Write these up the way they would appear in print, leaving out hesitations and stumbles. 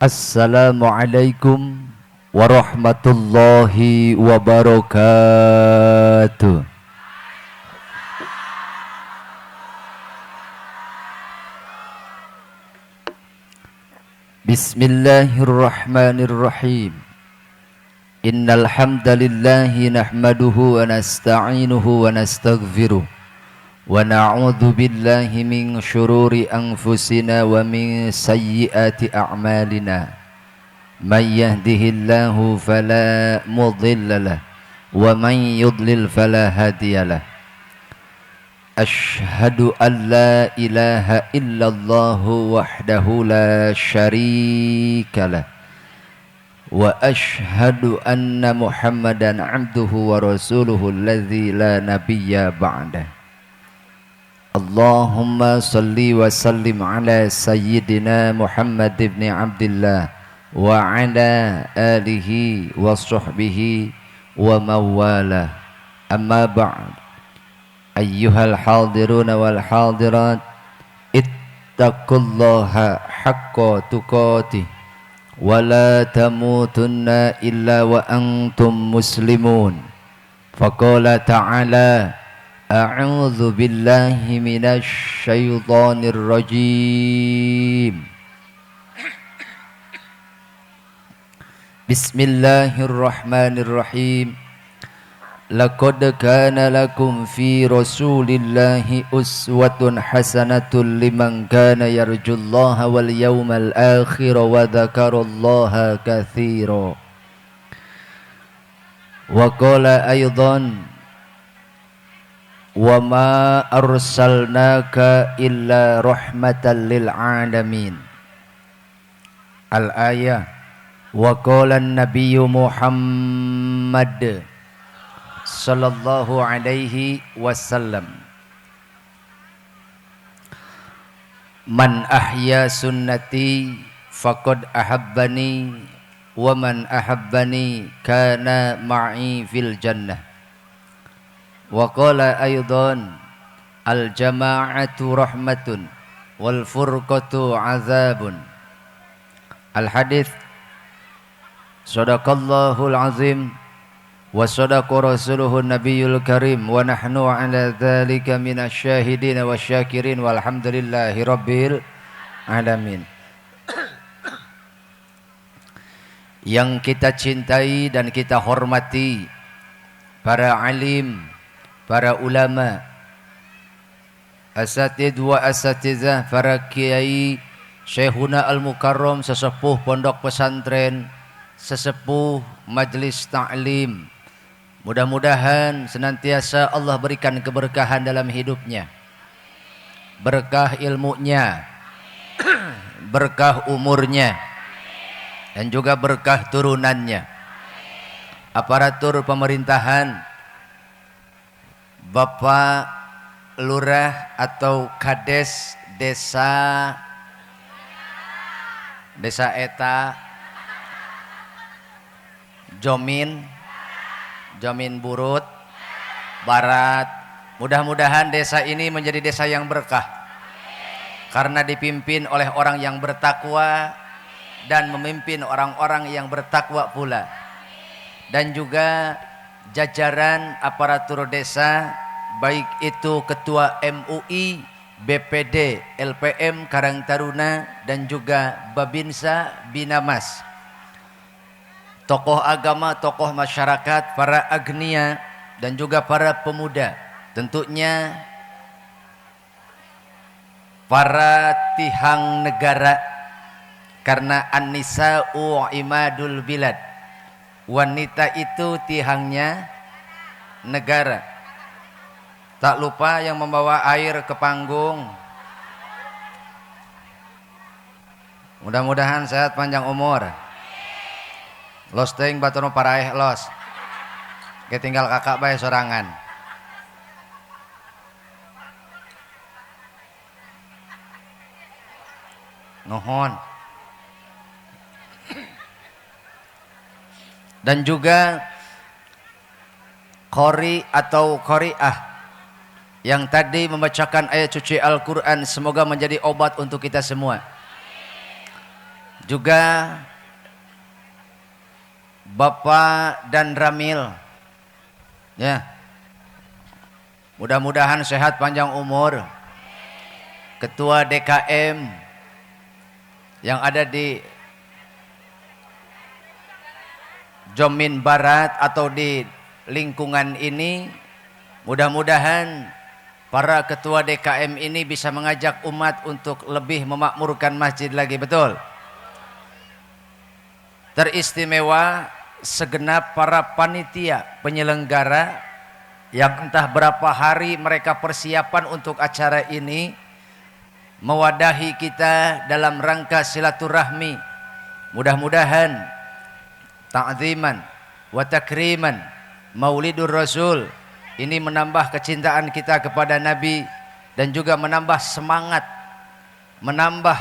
Assalamualaikum warahmatullahi wabarakatuh. Bismillahirrahmanirrahim. Innal hamdalillahi nahmaduhu wa nasta'inuhu wa nastaghfiruh wa na'udzu billahi min syururi anfusina wa min sayyiati a'malina. May yahdihillahu fala mudilla lahu wa man yudlil fala hadiyalah. Ashhadu an la ilaha illallah wahdahu la syarikalah wa ashhadu anna Muhammadan abduhu wa rasuluhu alladzi la nabiyya ba'dah. Allahumma salli wa sallim ala sayyidina Muhammad ibn Abdillah wa ala alihi wa sahbihi wa mawalah. Amma ba'd. Ayyuhal hadiruna wal hadirat, ittaqullaha haqqa tuqatih wa la tamutunna illa wa antum muslimun. Faqala ta'ala: a'udzu billahi minasy syaithanir rajim. Bismillahirrahmanirrahim. Laqad kana lakum fi Rasulillahi uswatun hasanatun liman kana yarjullaha wal yawmal akhir wa dzakarallaha katsira. Wa qala aidan: wa ma arsalnaka illa rahmatan lil alamin. Al-ayah. Wa qala an-nabiyyu Muhammad sallallahu alaihi wasallam: man ahya sunnati faqad ahabbani wa man ahabbani kana ma'i fil jannah. Wa qala aidan: al jama'atu rahmatun wal furqatu azabun. Al hadits. Sadaqallahul azim wa sadaqa rasuluhun nabiyul karim wa nahnu ala dzalika minasyahidin wasyakirin walhamdulillahi rabbil alamin. Yang kita cintai dan kita hormati para alim, para ulama, asatidz wa asatizah, para kiai, syekhuna al-mukarram, sesepuh pondok pesantren, sesepuh majlis ta'lim. Mudah-mudahan senantiasa Allah berikan keberkahan dalam hidupnya, berkah ilmunya, berkah umurnya, dan juga berkah turunannya. Aparatur pemerintahan, Bapak Lurah atau Kades desa eta Jomin Burut Barat, mudah-mudahan desa ini menjadi desa yang berkah karena dipimpin oleh orang yang bertakwa dan memimpin orang-orang yang bertakwa pula, dan juga jajaran aparatur desa, baik itu ketua MUI, BPD, LPM Karang Taruna, dan juga Babinsa Binamas, tokoh agama, tokoh masyarakat, para agnia, dan juga para pemuda, tentunya para tihang negara, karena an-nisa'u imadul bilad, wanita itu tihangnya negara. Tak lupa yang membawa air ke panggung, mudah-mudahan sehat panjang umur. Los ting batono paraeh los. Ketinggal kakak bae sorangan. Nuhun. Dan juga qori atau qori'ah yang tadi membacakan ayat suci Al-Quran, semoga menjadi obat untuk kita semua. juga Bapak dan Ramil, ya, mudah-mudahan sehat panjang umur. Ketua DKM yang ada di Jomin Barat atau di lingkungan ini, mudah-mudahan para ketua DKM ini bisa mengajak umat untuk lebih memakmurkan masjid lagi, betul? Teristimewa segenap para panitia penyelenggara yang entah berapa hari mereka persiapan untuk acara ini, mewadahi kita dalam rangka silaturahmi. Mudah-mudahan ta'ziman wa takriman Maulidur Rasul ini menambah kecintaan kita kepada Nabi dan juga menambah semangat, menambah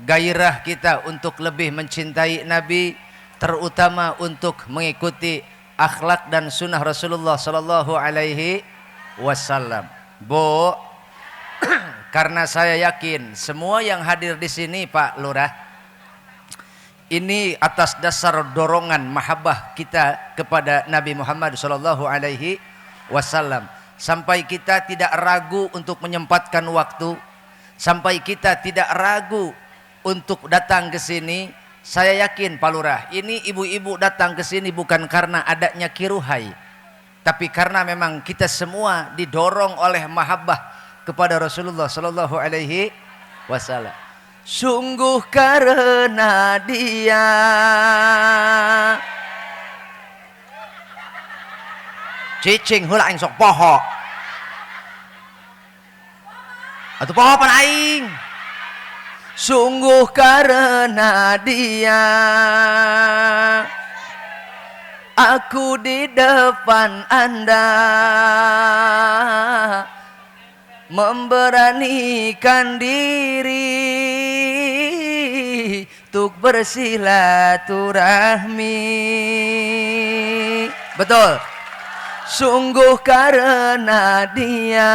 gairah kita untuk lebih mencintai Nabi, terutama untuk mengikuti akhlak dan sunnah Rasulullah sallallahu alaihi wasallam. Bu, karena saya yakin semua yang hadir di sini, Pak Lurah, ini atas dasar dorongan mahabbah kita kepada Nabi Muhammad sallallahu alaihi wasallam. Sampai kita tidak ragu untuk menyempatkan waktu, sampai kita tidak ragu untuk datang ke sini. Saya yakin Pak Lurah, ini ibu-ibu datang ke sini bukan karena adanya kiruhai, tapi karena memang kita semua didorong oleh mahabbah kepada Rasulullah sallallahu alaihi wasallam. Sungguh karena dia cicing heula aing sok poho atuh poho pan aing. Sungguh karena dia aku di depan Anda memberanikan diri untuk bersilaturahmi. Betul. Sungguh karena dia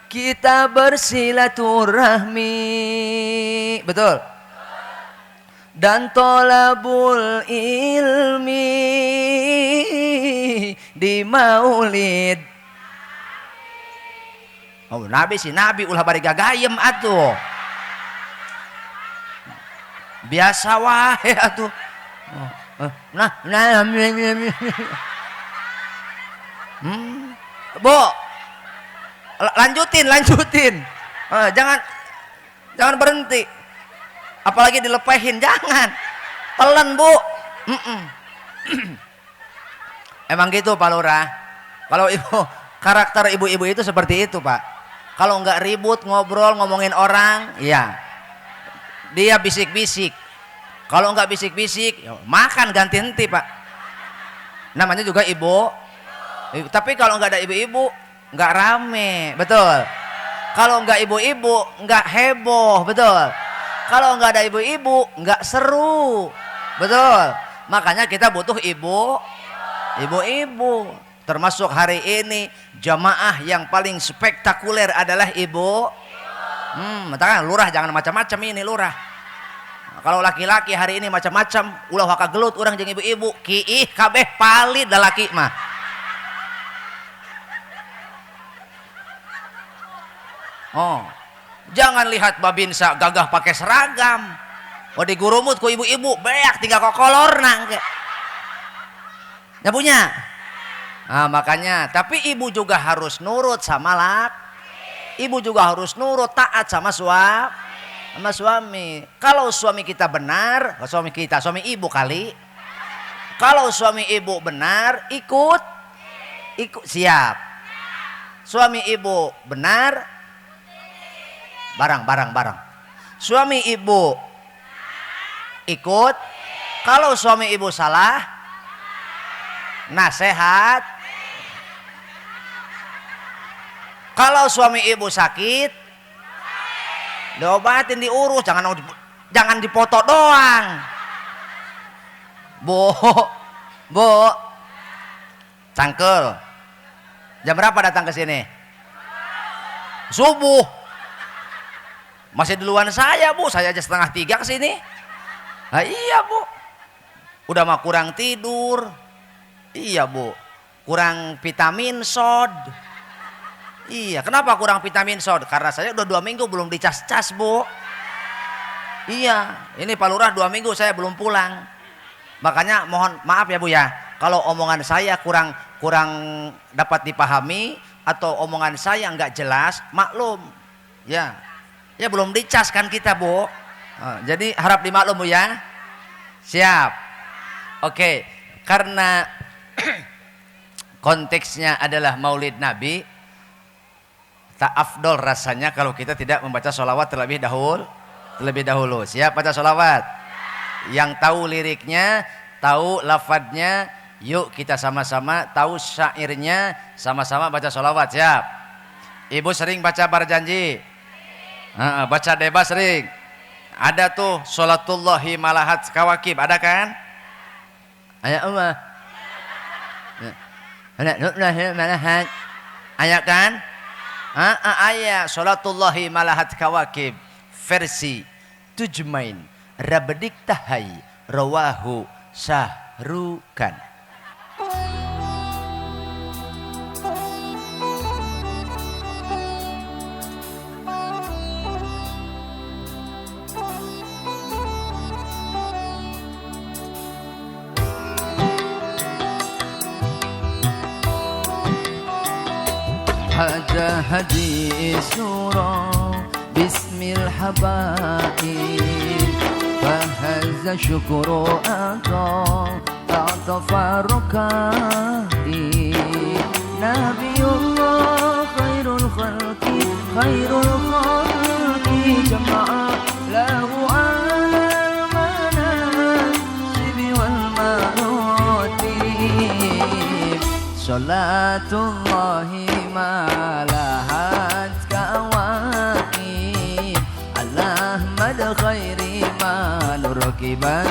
kita bersilaturahmi. Betul. Dan tolabul ilmi di maulid. Oh, Nabi si Nabi ulah bari gagayem atuh. Biasa wae atuh. Bu, lanjutin. Jangan berhenti. Apalagi dilepehin, jangan. Pelan, Bu. Emang gitu Pak Lurah. Kalau karakter ibu-ibu itu seperti itu, Pak. Kalau nggak ribut, ngobrol, ngomongin orang, ya dia bisik-bisik. Kalau nggak bisik-bisik, ya makan ganti henti, Pak. Namanya juga ibu. Tapi kalau nggak ada ibu-ibu, nggak rame, betul. Kalau nggak ibu-ibu, nggak heboh, betul. Kalau nggak ada ibu-ibu, nggak seru, betul. Makanya kita butuh ibu-ibu. Termasuk hari ini jamaah yang paling spektakuler adalah ibu. Makanya lurah jangan macam-macam ini lurah. Nah, kalau laki-laki hari ini macam-macam, ulah waka gelut orang jeung ibu-ibu, kiih kabeh palit da laki mah. Oh, jangan lihat babinsa gagah pakai seragam. Oh digurumut ku ibu-ibu, beak tinggal kokolorna engke. Ya punya. Nah, makanya, tapi ibu juga harus nurut sama ibu juga harus nurut, taat sama suami. Kalau suami kita benar, suami ibu kali. Kalau suami ibu benar, ikut siap. Suami ibu benar, barang. Suami ibu ikut. Kalau suami ibu salah, nasihat. Kalau suami ibu sakit, diobatin, diurus, jangan dipoto doang. Bu, cangkel. Jam berapa datang ke sini? Subuh. Masih duluan saya Bu, saya aja 2:30 kesini. Nah iya Bu, udah mah kurang tidur. Iya Bu, kurang vitamin sod. Iya, kenapa kurang vitamin sod? Karena saya udah 2 minggu belum dicas-cas Bu. Iya, ini Pak Lurah 2 minggu saya belum pulang. Makanya mohon maaf ya Bu ya, kalau omongan saya kurang dapat dipahami atau omongan saya nggak jelas, maklum. Ya, ya belum dicas kan kita Bu. Jadi harap dimaklum Bu ya. Siap. Oke, karena konteksnya adalah Maulid Nabi, tak afdol rasanya kalau kita tidak membaca sholawat terlebih dahulu. Siap baca sholawat? Yang tahu liriknya, tahu lafadznya, yuk kita sama-sama tahu syairnya, sama-sama baca sholawat. Siap? Ibu sering baca berjanji? Baca deba sering? Ada tuh sholatullahi malahat kawakib, ada kan? Ayat Allah. Malahat. Ayat kan? Ayat sholatullahi malahat kawakib versi Tujmain Rabedik Tahai Rawahu Syahrukan. Hada hadis surah Bismil habaib Fahaza syukuru Ta'tafarukai Nabiullah khairul khalqi Jama'a lahu alal manasibi wal marotib Salatullahi malahat kawakib Al-Ahmad khairi manurakiban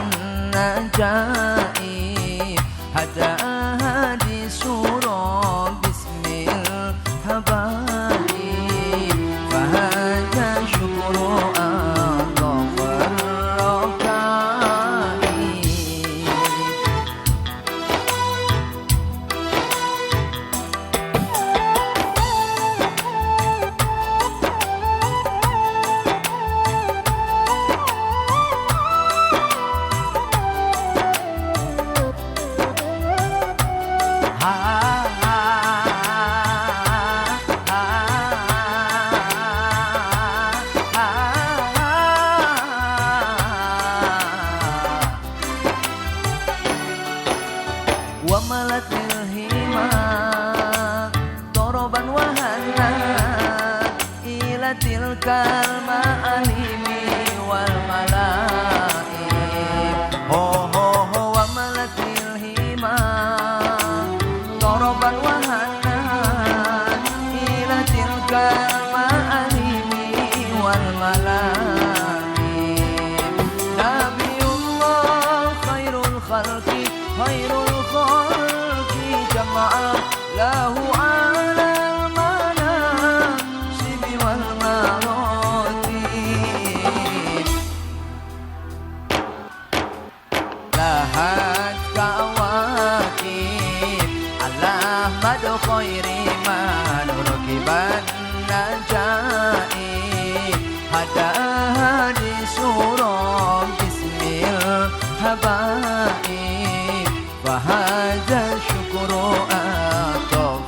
najaib Hada hadis surah bismil habaib Fahaja syukuru Allah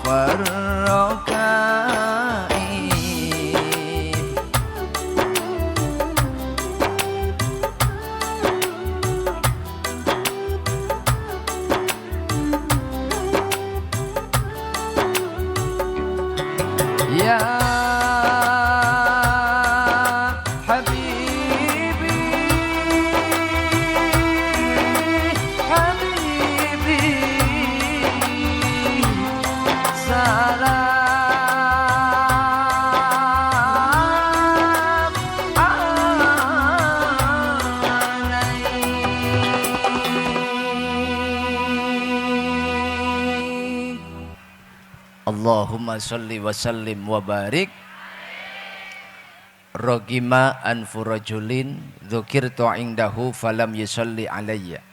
farrokai Allahumma salli wa sallim wa barik rogima anfu rajulin dzukirtu indahu falam yusalli alayya.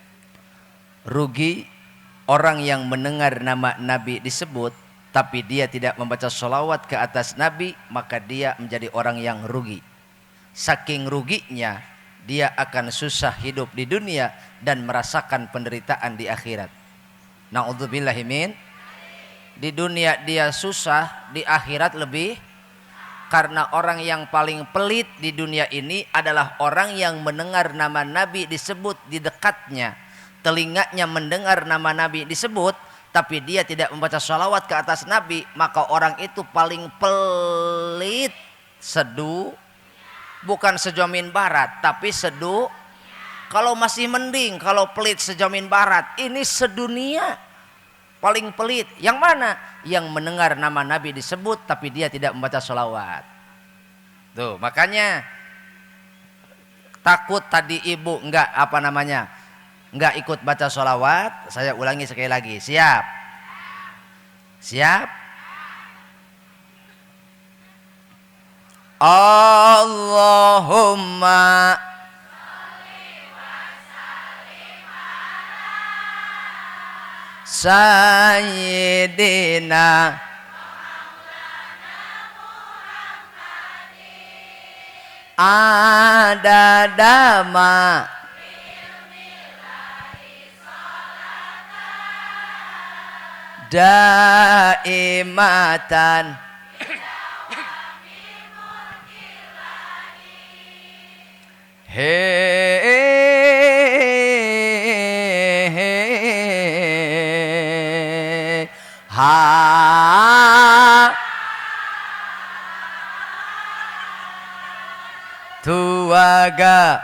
Rugi orang yang mendengar nama Nabi disebut tapi dia tidak membaca sholawat ke atas Nabi, maka dia menjadi orang yang rugi. Saking ruginya dia akan susah hidup di dunia dan merasakan penderitaan di akhirat. Na'udzubillahi min. Di dunia dia susah, di akhirat lebih. Karena orang yang paling pelit di dunia ini adalah orang yang mendengar nama Nabi disebut di dekatnya. Telinganya mendengar nama Nabi disebut, tapi dia tidak membaca sholawat ke atas Nabi. Maka orang itu paling pelit bukan sejamin barat, tapi kalau masih mending kalau pelit sejamin barat, ini sedunia. Paling pelit yang mana? Yang mendengar nama Nabi disebut tapi dia tidak membaca sholawat. Tuh, makanya takut tadi ibu enggak ikut baca sholawat. Saya ulangi sekali lagi. Siap? Allahumma Sayyidina adadama daimatan tuaga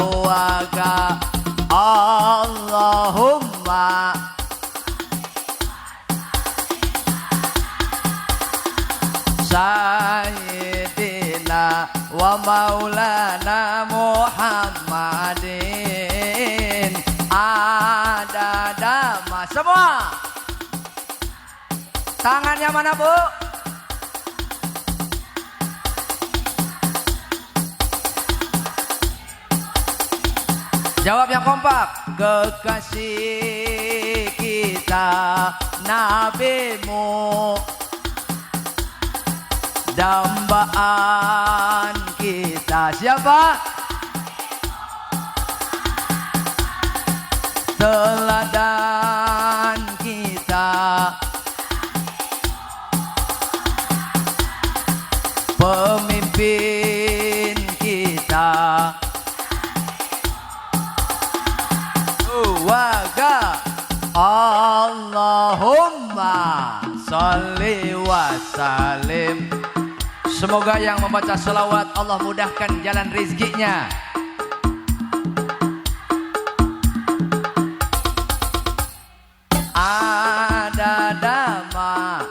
tuaga Allahumma Sayyidina wa maulana Muhammadin adadama. Semua tangannya mana, Bu? Jawab yang kompak. Kekasih kita nabimu, dambaan kita. Siapa? Teladan kita, pemimpin kita. Tuaga Allahumma sholli wa sallim. Semoga yang membaca selawat Allah mudahkan jalan rizkinya. Adadama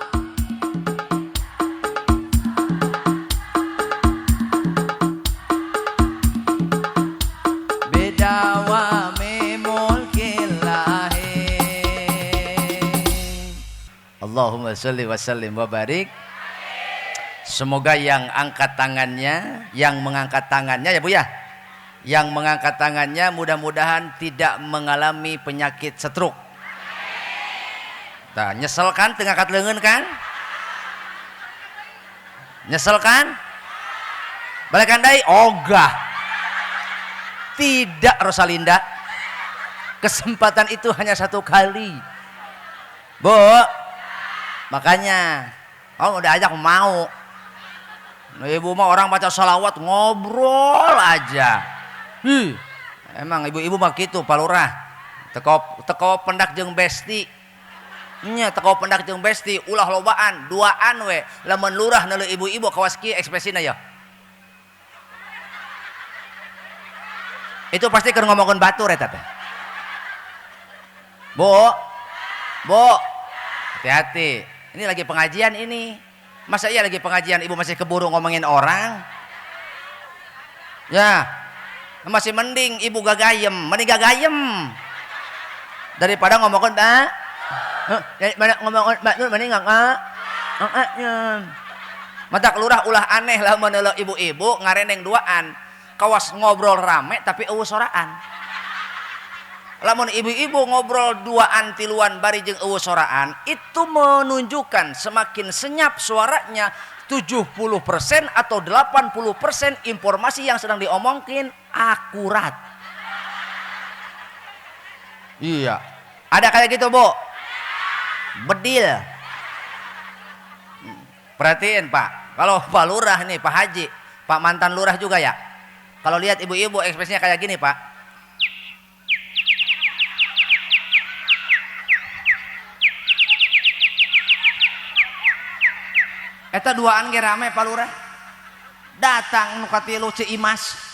bidawami mulkillahi. Allahumma sholli wa sallim wa barik. Semoga yang angkat tangannya, yang mengangkat tangannya ya Bu ya, yang mengangkat tangannya mudah-mudahan tidak mengalami penyakit stroke. Nah, nyesel kan ngangkat leungeun kan? Nyesel kan? Balikan deui ogah. Tidak Rosalinda. Kesempatan itu hanya satu kali. Bu. Makanya udah ajak mau. Nah, ibu mah orang baca sholawat ngobrol aja. Emang ibu-ibu mah gitu palurah. Teko pendak jeung besti. Nya teko pendak jeung besti ulah lobaan duaan we. Lamun lurah neuleuh ibu-ibu kawas kieu ekspresina ya. Itu pasti keur ngomongkeun batur eta teh. Bu. Hati-hati. Ini lagi pengajian ini. Masa iya lagi pengajian ibu masih keburu ngomongin orang? Ya, masih mending ibu gagayem, mending gagayem daripada ngomongin Pak. Ngomongin Pak Nur mending enggak. Mata kelurah ulah aneh lah menelo ibu-ibu ngareneng duaan. Kawas ngobrol rame tapi eueuh soraan. Lamun ibu-ibu ngobrol duaan tiluan bari jeung eueuh soraan, itu menunjukkan semakin senyap suaranya 70% atau 80% informasi yang sedang diomongin akurat. Iya. Ada kayak gitu, Bu? Bedil. Perhatiin, Pak. Kalau Pak Lurah nih, Pak Haji, Pak mantan lurah juga ya. Kalau lihat ibu-ibu ekspresinya kayak gini, Pak. Eta duaan ge rame Pak Lurah. Datang nu katilu Ciimas.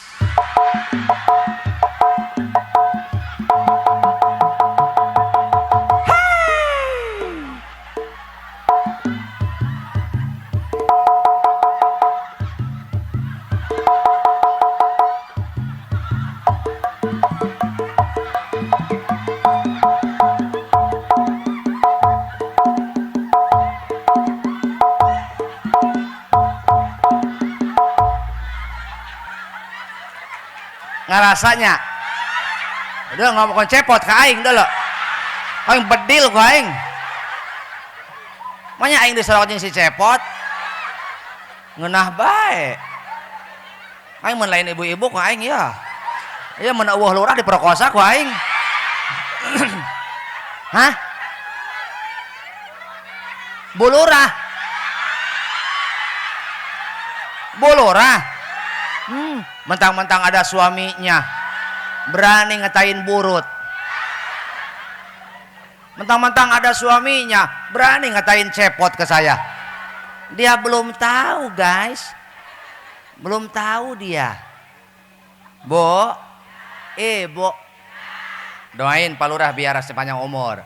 Ngarasanya udah ngomong cepot ke aing dulu aing bedil ke aing makanya aing disorot jeung si cepot ngeunah bae aing mun lain ibu-ibu ke aing ya ieu mun eueuh lurah diperkosa ku aing hah bulurah mentang-mentang ada suaminya berani ngetain burut, mentang-mentang ada suaminya berani ngatain cepot ke saya. Dia belum tahu guys, belum tahu dia. Bu, Bu, doain Pak Lurah biar sepanjang umur,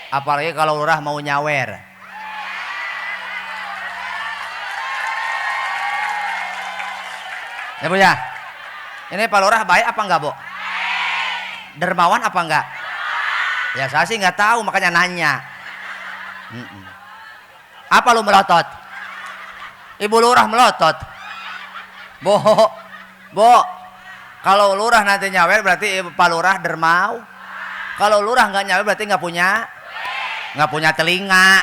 apalagi kalau Lurah mau nyawer. Ya Bu ya, ini Pak Lurah baik apa enggak Bu? Dermawan apa enggak? Ya saya sih nggak tahu makanya nanya. Apa lu melotot? Ibu Lurah melotot. Bu, kalau Lurah nanti nyawer berarti Pak Lurah dermau. Kalau Lurah nggak nyawer berarti nggak punya telinga.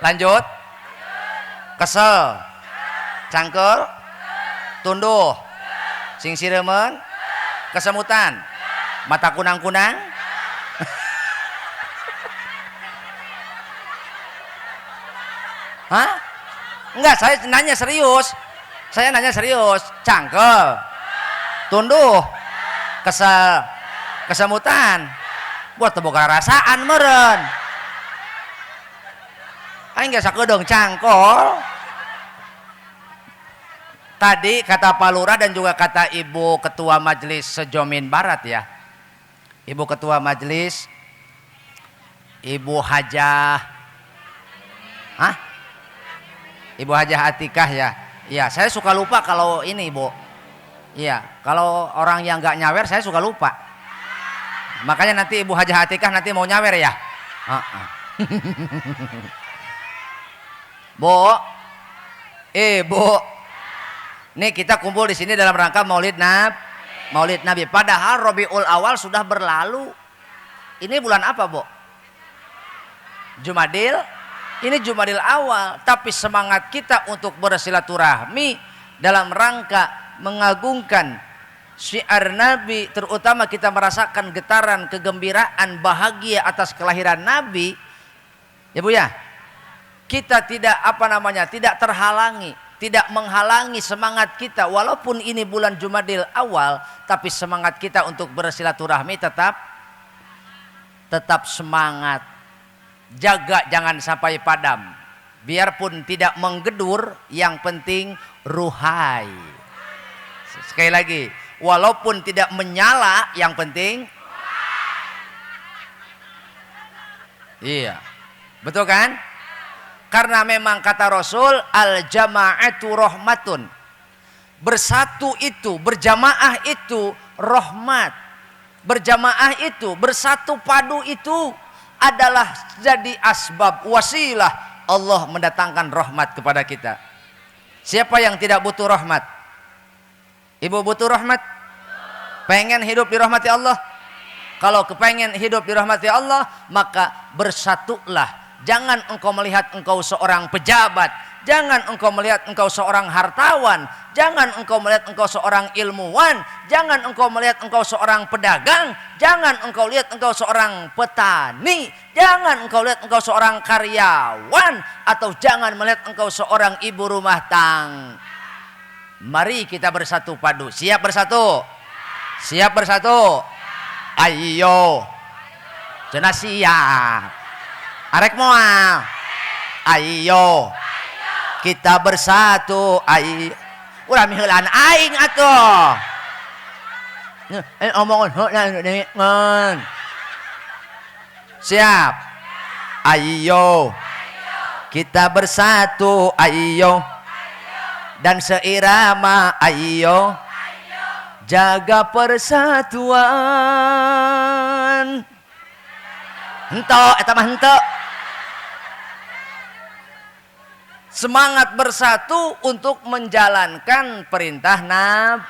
Lanjut. Kesel. Cangkel, tunduh, sing siremen, kesemutan, mata kunang-kunang. Hah? Enggak, saya nanya serius. Cangkel, tunduh, kesel, kesemutan. Buat teboga rasaan meren. Aing geus sakedeung cangkol. Tadi kata Pak Lurah dan juga kata Ibu Ketua Majelis Sejomin Barat ya. Ibu Ketua Majelis Ibu Hajah Ibu Hajah Atikah ya. Iya, saya suka lupa kalau ini, Bu. Iya, kalau orang yang nggak nyawer saya suka lupa. Makanya nanti Ibu Hajah Atikah nanti mau nyawer ya. Bu. Bu. Nih kita kumpul di sini dalam rangka Maulid Nabi. Padahal Rabiul Awal sudah berlalu. Ini bulan apa, Bu? Jumadil. Ini Jumadil Awal. Tapi semangat kita untuk bersilaturahmi dalam rangka mengagungkan syiar Nabi, terutama kita merasakan getaran kegembiraan bahagia atas kelahiran Nabi. Ya Bu ya. Kita tidak tidak terhalangi, tidak menghalangi semangat kita walaupun ini bulan Jumadil Awal, tapi semangat kita untuk bersilaturahmi tetap semangat. Jaga jangan sampai padam. Biarpun tidak menggedur, yang penting ruhai. Sekali lagi, walaupun tidak menyala, yang penting iya. Betul kan? Karena memang kata Rasul, al-jama'atu rahmatun. Bersatu itu, berjamaah itu rahmat. Berjamaah itu, bersatu padu itu adalah jadi asbab, wasilah Allah mendatangkan rahmat kepada kita. Siapa yang tidak butuh rahmat? Ibu butuh rahmat? Pengen hidup dirahmati Allah? Kalau kepengen hidup dirahmati Allah, maka bersatulah. Jangan engkau melihat engkau seorang pejabat, jangan engkau melihat engkau seorang hartawan, jangan engkau melihat engkau seorang ilmuwan, jangan engkau melihat engkau seorang pedagang, jangan engkau lihat engkau seorang petani, jangan engkau lihat engkau seorang karyawan, atau jangan melihat engkau seorang ibu rumah tangga. Mari kita bersatu padu. Siap bersatu? Siap bersatu? Ayo. Cenah siap. Arek moal. Ayo. Kita bersatu. Ayo. Ulah miheulan aing atuh. Omongan heula. Siap. Ayo. Kita bersatu. Ayo. Dan seirama. Ayo. Jaga persatuan. Hento, eta mah hento. Semangat bersatu untuk menjalankan perintah Nabi.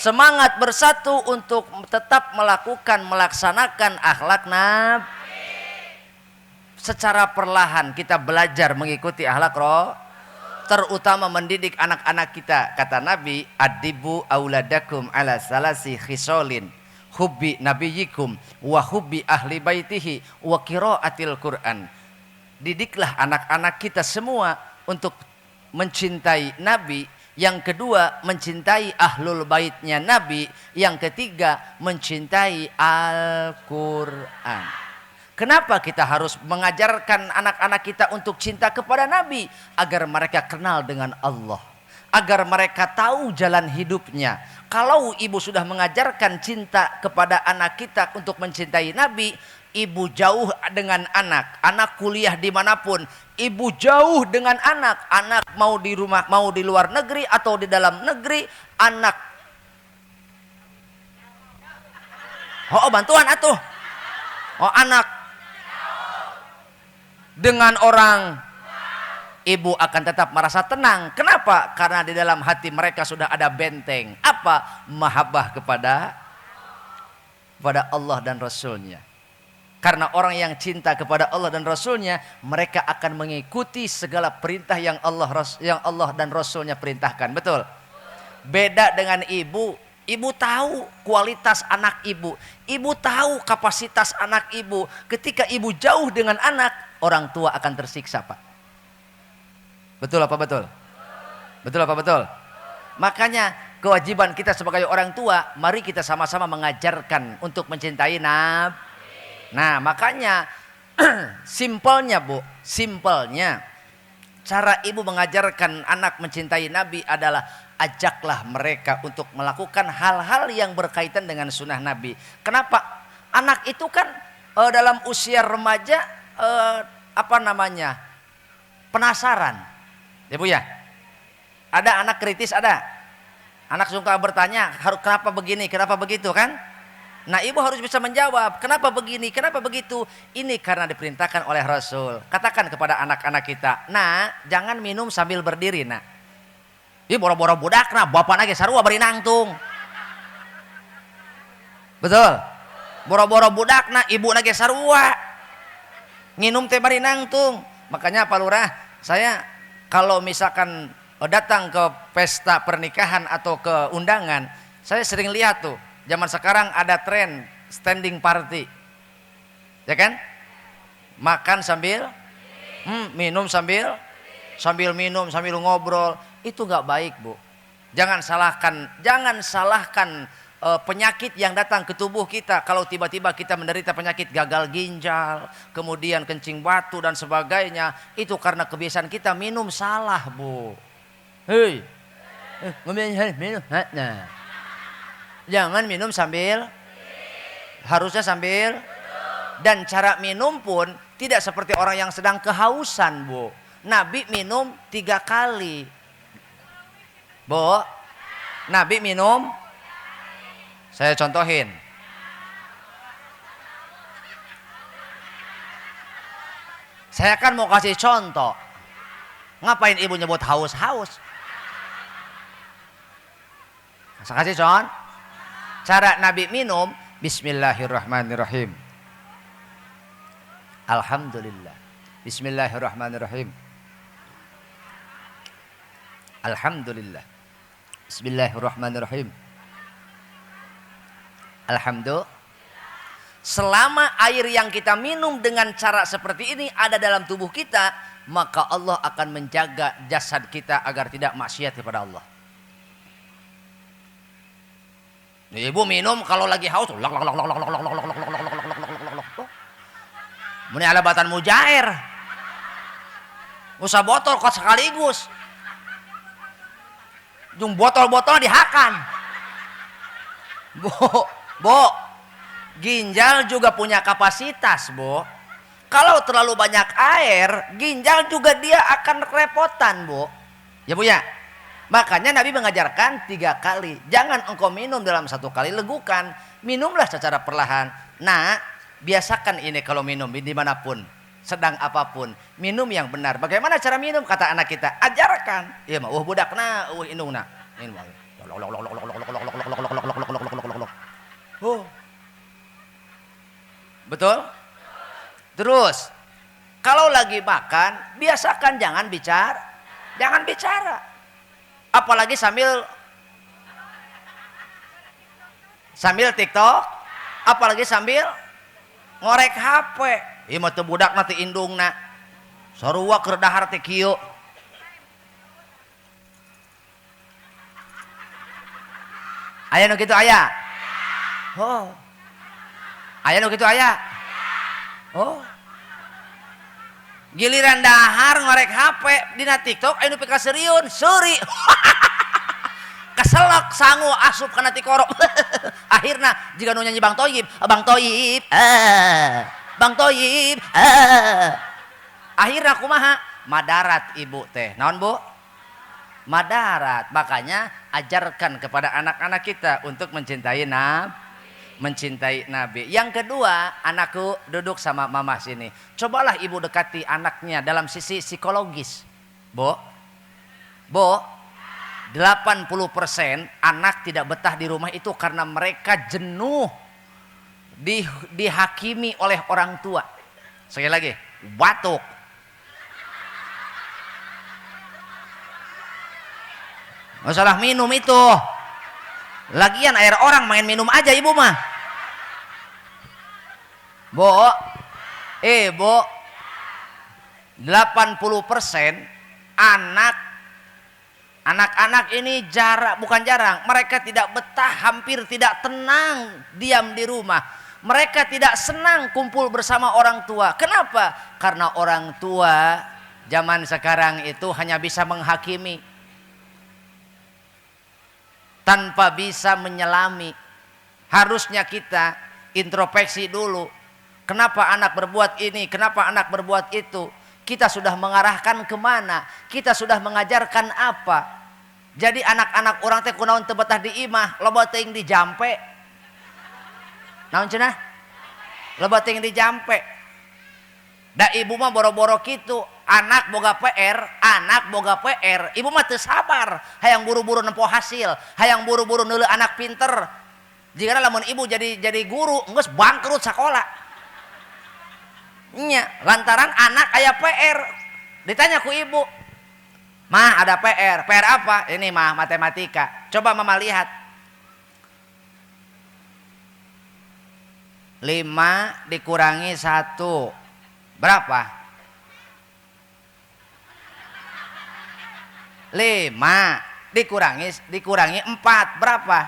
Semangat bersatu untuk tetap melaksanakan akhlak Nabi. Secara perlahan kita belajar mengikuti akhlak Rasul. Terutama mendidik anak-anak kita. Kata Nabi, adibu auladakum ala salasi khisolin, hubbi nabiyikum wa hubbi ahli baitihi wa qiraatil Qur'an. Didiklah anak-anak kita semua untuk mencintai Nabi. Yang kedua, mencintai ahlul baitnya Nabi. Yang ketiga, mencintai Al-Quran. Kenapa kita harus mengajarkan anak-anak kita untuk cinta kepada Nabi? Agar mereka kenal dengan Allah. Agar mereka tahu jalan hidupnya. Kalau ibu sudah mengajarkan cinta kepada anak kita untuk mencintai Nabi, ibu jauh dengan anak. Anak kuliah dimanapun, ibu jauh dengan anak. Anak mau di rumah, mau di luar negeri atau di dalam negeri, anak. Oh bantuan atuh. Oh anak. Dengan orang, ibu akan tetap merasa tenang. Kenapa? Karena di dalam hati mereka sudah ada benteng. Apa? Mahabbah kepada Allah dan Rasulnya. Karena orang yang cinta kepada Allah dan Rasulnya, mereka akan mengikuti segala perintah yang Allah dan Rasulnya perintahkan. Betul? Beda dengan ibu. Ibu tahu kualitas anak ibu. Ibu tahu kapasitas anak ibu. Ketika ibu jauh dengan anak, orang tua akan tersiksa, Pak. Betul apa betul? Betul apa betul? Makanya kewajiban kita sebagai orang tua, mari kita sama-sama mengajarkan untuk mencintai Nabi. Nah, makanya simpelnya, Bu, simpelnya cara ibu mengajarkan anak mencintai Nabi adalah ajaklah mereka untuk melakukan hal-hal yang berkaitan dengan sunnah Nabi. Kenapa? Anak itu kan dalam usia remaja penasaran. Ya Bu ya? Ada anak kritis, ada. Anak suka bertanya, kenapa begini, kenapa begitu kan? Nah ibu harus bisa menjawab, kenapa begini, kenapa begitu. Ini karena diperintahkan oleh Rasul. Katakan kepada anak-anak kita, nah jangan minum sambil berdiri nak. Ini boro-boro budak nah, bapak lagi sarua beri nangtung. Betul? Boro-boro budak nah, ibu lagi sarua. Nginum teh bari nangtung. Makanya Pak Lurah, saya kalau misalkan datang ke pesta pernikahan atau ke undangan, saya sering lihat tuh, zaman sekarang ada tren standing party. Ya kan? Makan sambil minum sambil minum sambil ngobrol. Itu nggak baik, Bu. Jangan salahkan penyakit yang datang ke tubuh kita. Kalau tiba-tiba kita menderita penyakit gagal ginjal, kemudian kencing batu dan sebagainya, itu karena kebiasaan kita minum salah, Bu. Hei, minum. Nah, jangan minum sambil, harusnya sambil. Dan cara minum pun tidak seperti orang yang sedang kehausan, Bu. Nabi minum 3 kali. Bu, Nabi minum, saya contohin. Saya kan mau kasih contoh. Ngapain ibu nyebut haus-haus? Saya kasih contoh. Cara Nabi minum, bismillahirrahmanirrahim. Alhamdulillah. Bismillahirrahmanirrahim. Alhamdulillah. Bismillahirrahmanirrahim. Alhamdulillah. Selama air yang kita minum dengan cara seperti ini ada dalam tubuh kita, maka Allah akan menjaga jasad kita agar tidak maksiat kepada Allah. Ibu minum kalau lagi haus, muni alabatan mujair, usah botol kok sekaligus, jung botol-botol dihakan. Bu, ginjal juga punya kapasitas, Bu. Kalau terlalu banyak air, ginjal juga dia akan kerepotan, Bu. Ya, Bu ya. Makanya Nabi mengajarkan 3 kali. Jangan engkau minum dalam 1 kali, legukan. Minumlah secara perlahan. Nah, biasakan ini kalau minum dimanapun, sedang apapun. Minum yang benar. Bagaimana cara minum? Kata anak kita, ajarkan. Iya mah, budakna, indungna. Minum. Betul? Terus, kalau lagi makan, biasakan jangan bicara. Jangan bicara. Apalagi sambil TikTok, apalagi sambil ngorek HP. Ieu mah teu budak nanti indungna. Sarua keur dahar teh kieu. Aya nu kitu aya? Oh. Aya nu kitu aya? Oh. Giliran dahar ngorek HP dina TikTok anu pikaseriun seuri. Keselak sangu asup kana tikoro. Akhirna jika nu nyanyi Bang Toyib, Bang Toyib, Bang Toyib, akhirna kumaha? Madarat ibu teh. Naon, Bu? Madarat. Makanya ajarkan kepada anak-anak kita untuk mencintai Nabi. Yang kedua, anakku duduk sama mama sini. Cobalah ibu dekati anaknya dalam sisi psikologis. Bu, 80% anak tidak betah di rumah itu karena mereka jenuh dihakimi oleh orang tua. Sekali lagi, batuk. Masalah minum itu. Lagian air orang main minum aja ibu mah. Bu, 80% anak-anak ini bukan jarang, mereka tidak betah, hampir tidak tenang diam di rumah. Mereka tidak senang kumpul bersama orang tua. Kenapa? Karena orang tua zaman sekarang itu hanya bisa menghakimi tanpa bisa menyelami. Harusnya kita introspeksi dulu. Kenapa anak berbuat ini? Kenapa anak berbuat itu? Kita sudah mengarahkan kemana? Kita sudah mengajarkan apa? Jadi anak-anak orang teh kunaon teu betah di imah, loba teuing di jampe. Naon cenah? Loba teuing di jampe. Da ibu mah boro-boro kitu, anak boga PR, ibu mah teu sabar, hayang buru-buru nempo hasil, hayang buru-buru neuleuh anak pinter. Jika lamun ibu jadi guru, geus bangkrut sakola. Nya, lantaran anak aya PR. Ditanya ku ibu, "Mah, ada PR. PR apa?" "Ini mah matematika." Coba mama lihat. 5 dikurangi 1 berapa? 5 dikurangi 4 berapa?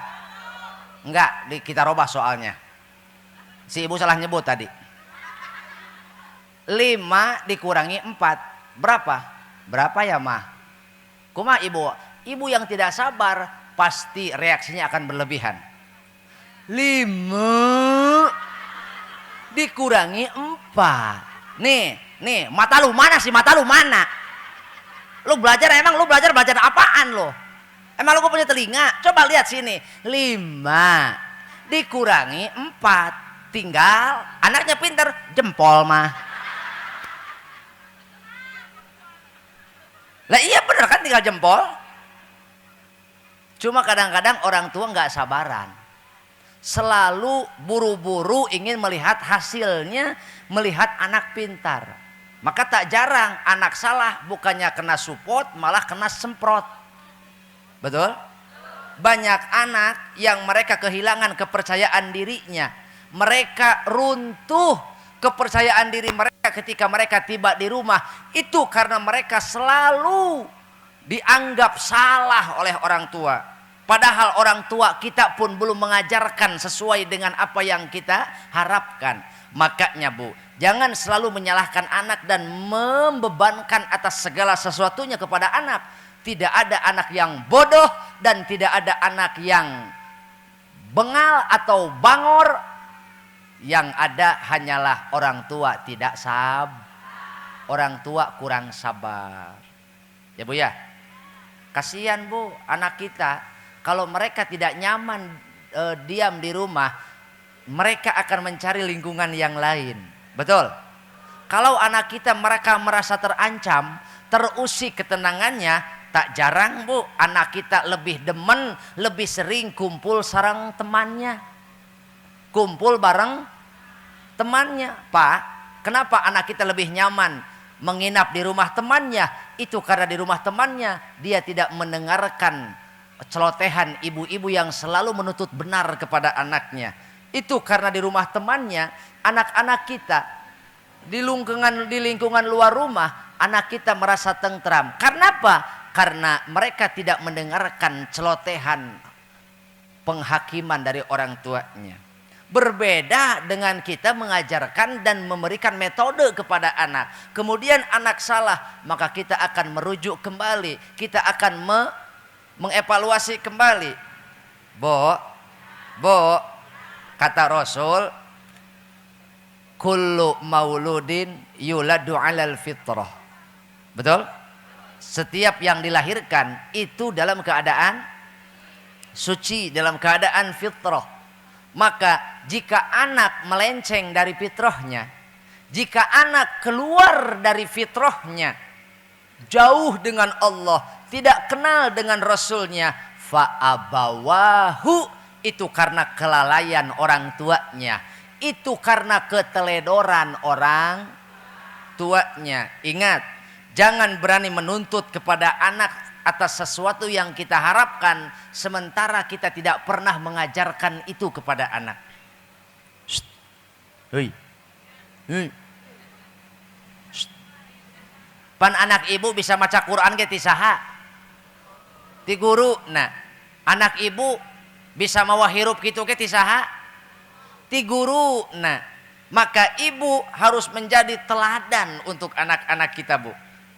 Enggak, kita robah soalnya. Si ibu salah nyebut tadi. 5 dikurangi 4 berapa? Berapa ya mah? Kumaha ibu? Ibu yang tidak sabar pasti reaksinya akan berlebihan. 5 dikurangi 4. Nih, mata lu mana sih? Mata lu mana? Lu belajar, emang lu belajar apaan lo? Emang lu punya telinga? Coba lihat sini. 5 dikurangi 4. Tinggal anaknya pinter, jempol mah. Lah iya bener kan, tinggal jempol. Cuma kadang-kadang orang tua nggak sabaran. Selalu buru-buru ingin melihat hasilnya, melihat anak pintar. Maka tak jarang anak salah bukannya kena support, malah kena semprot. Betul? Banyak anak yang mereka kehilangan kepercayaan dirinya. Mereka runtuh kepercayaan diri mereka ketika mereka tiba di rumah. Itu karena mereka selalu dianggap salah oleh orang tua. Padahal orang tua kita pun belum mengajarkan sesuai dengan apa yang kita harapkan. Makanya Bu, jangan selalu menyalahkan anak dan membebankan atas segala sesuatunya kepada anak. Tidak ada anak yang bodoh dan tidak ada anak yang bengal atau bangor. Yang ada hanyalah orang tua tidak sabar. Orang tua kurang sabar. Ya Bu ya. Kasihan Bu, anak kita kalau mereka tidak nyaman diam di rumah, mereka akan mencari lingkungan yang lain. Betul? Kalau anak kita mereka merasa terancam, terusik ketenangannya, tak jarang Bu, anak kita lebih demen, lebih sering kumpul sareng temannya. Kumpul bareng temannya. Pak, kenapa anak kita lebih nyaman menginap di rumah temannya? Itu karena di rumah temannya dia tidak mendengarkan celotehan ibu-ibu yang selalu menuntut benar kepada anaknya. Itu karena di rumah temannya, anak-anak kita di lingkungan luar rumah, anak kita merasa tentram. Karena apa? Karena mereka tidak mendengarkan celotehan penghakiman dari orang tuanya. Berbeda dengan kita mengajarkan dan memberikan metode kepada anak. Kemudian anak salah, maka kita akan merujuk kembali. Kita akan mengevaluasi kembali. Bo, kata Rasul, kullu mauludin yuladu alal fitrah. Betul? Setiap yang dilahirkan itu dalam keadaan suci, dalam keadaan fitrah. Maka jika anak melenceng dari fitrahnya, jika anak keluar dari fitrahnya, jauh dengan Allah, tidak kenal dengan Rasulnya, fa'abawahu, itu karena kelalaian orang tuanya, itu karena keteledoran orang tuanya. Ingat, jangan berani menuntut kepada anak atas sesuatu yang kita harapkan, sementara kita tidak pernah mengajarkan itu kepada anak. Hei. Pan anak ibu bisa maca Quran ke tisaha ti guru. Nah, anak ibu bisa mawa hirup gitu ke tisaha ti guru. Nah, maka ibu harus menjadi teladan untuk anak-anak kita Bu.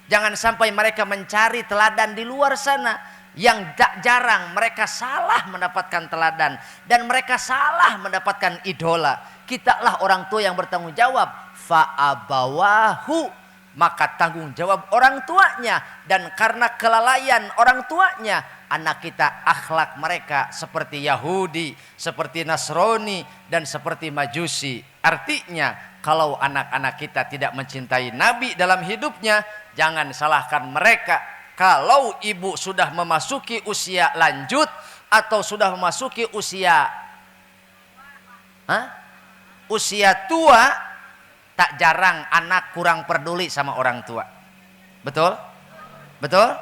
Jangan sampai mereka mencari teladan di luar sana. Yang tak jarang mereka salah mendapatkan teladan dan mereka salah mendapatkan idola. Kitalah orang tua yang bertanggung jawab. Fa'abawahu, maka tanggung jawab orang tuanya. Dan karena kelalaian orang tuanya, anak kita akhlak mereka seperti Yahudi, seperti Nasrani, dan seperti Majusi. Artinya kalau anak-anak kita tidak mencintai Nabi dalam hidupnya, jangan salahkan mereka. Kalau ibu sudah memasuki usia lanjut atau sudah memasuki usia tua, tak jarang anak kurang peduli sama orang tua. Betul? Betul?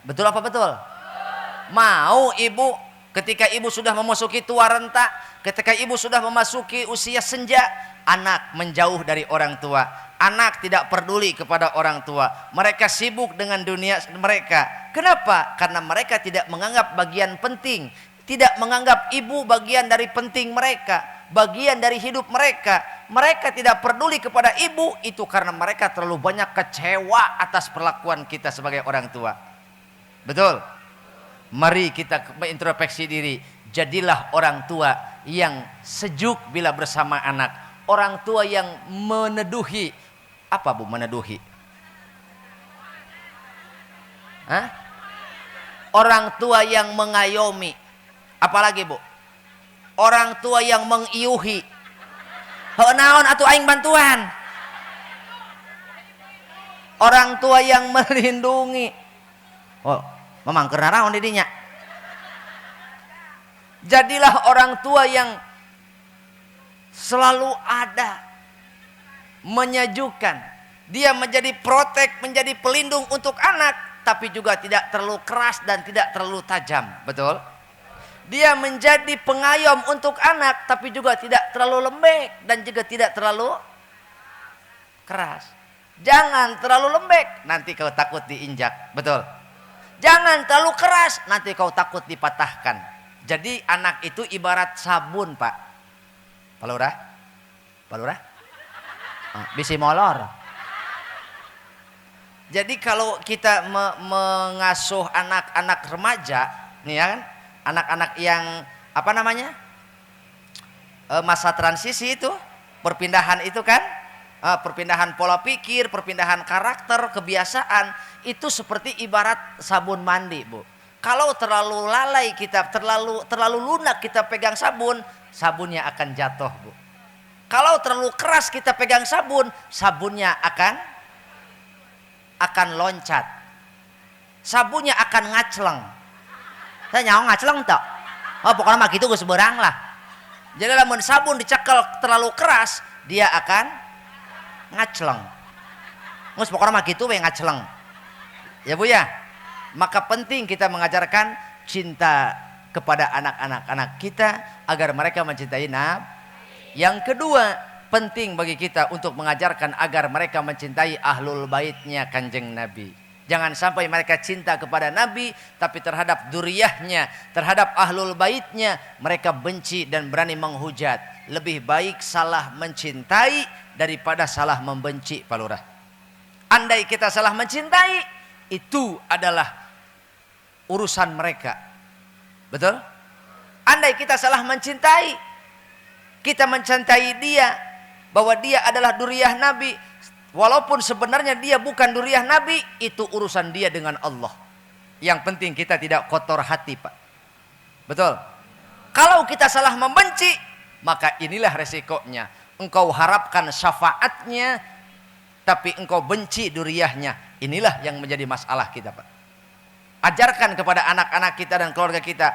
Betul apa betul? Mau ibu ketika ibu sudah memasuki tua renta, ketika ibu sudah memasuki usia senja, anak menjauh dari orang tua. Anak tidak peduli kepada orang tua. Mereka sibuk dengan dunia mereka. Kenapa? Karena mereka tidak menganggap bagian penting. Tidak menganggap ibu bagian dari penting mereka, bagian dari hidup mereka. Mereka tidak peduli kepada ibu. Itu karena mereka terlalu banyak kecewa atas perlakuan kita sebagai orang tua. Betul? Mari kita introspeksi diri. Jadilah orang tua yang sejuk bila bersama anak. Orang tua yang meneduhi. Apa Bu meneduhi? Hah? Orang tua yang mengayomi. Apalagi Bu? Orang tua yang mengiuhi. Heuh naon atuh aing bantuan. Orang tua yang melindungi. Oh, memang keur naon didinya. Jadilah orang tua yang selalu ada, menyejukkan. Dia menjadi protek, menjadi pelindung untuk anak, tapi juga tidak terlalu keras dan tidak terlalu tajam. Betul? Dia menjadi pengayom untuk anak, tapi juga tidak terlalu lembek dan juga tidak terlalu keras. Jangan terlalu lembek, nanti kau takut diinjak. Betul? Jangan terlalu keras, nanti kau takut dipatahkan. Jadi anak itu ibarat sabun, Pak. Pak Lurah? Pak Lurah? Bisi molor. Jadi kalau kita mengasuh anak-anak remaja, nih ya kan, anak-anak yang apa namanya, masa transisi itu, perpindahan itu kan, perpindahan pola pikir, perpindahan karakter, kebiasaan, itu seperti ibarat sabun mandi, Bu. Kalau terlalu lalai kita, terlalu lunak kita pegang sabun, sabunnya akan jatuh, Bu. Kalau terlalu keras kita pegang sabun, sabunnya akan loncat. Sabunnya akan ngacleng. Saya nyawa ngacleng tak? Oh pokoknya mah gitu geus beurang lah. Jadi lamun sabun dicekel terlalu keras, dia akan ngacleng. Geus pokoknya mah gitu we ngacleng. Ya Bu ya. Maka penting kita mengajarkan cinta kepada anak-anak kita agar mereka mencintai Nabi. Yang kedua, penting bagi kita untuk mengajarkan agar mereka mencintai ahlul baitnya Kanjeng Nabi. Jangan sampai mereka cinta kepada Nabi, tapi terhadap duriyahnya, terhadap ahlul baitnya, mereka benci dan berani menghujat. Lebih baik salah mencintai daripada salah membenci, Pak Lurah. Andai kita salah mencintai, itu adalah urusan mereka. Betul? Andai kita salah mencintai, kita mencintai dia, bahwa dia adalah duriyah Nabi, walaupun sebenarnya dia bukan duriyah Nabi, itu urusan dia dengan Allah. Yang penting kita tidak kotor hati, Pak. Betul? Kalau kita salah membenci, maka inilah resikonya. Engkau harapkan syafaatnya, tapi engkau benci duriyahnya. Inilah yang menjadi masalah kita, Pak. Ajarkan kepada anak-anak kita dan keluarga kita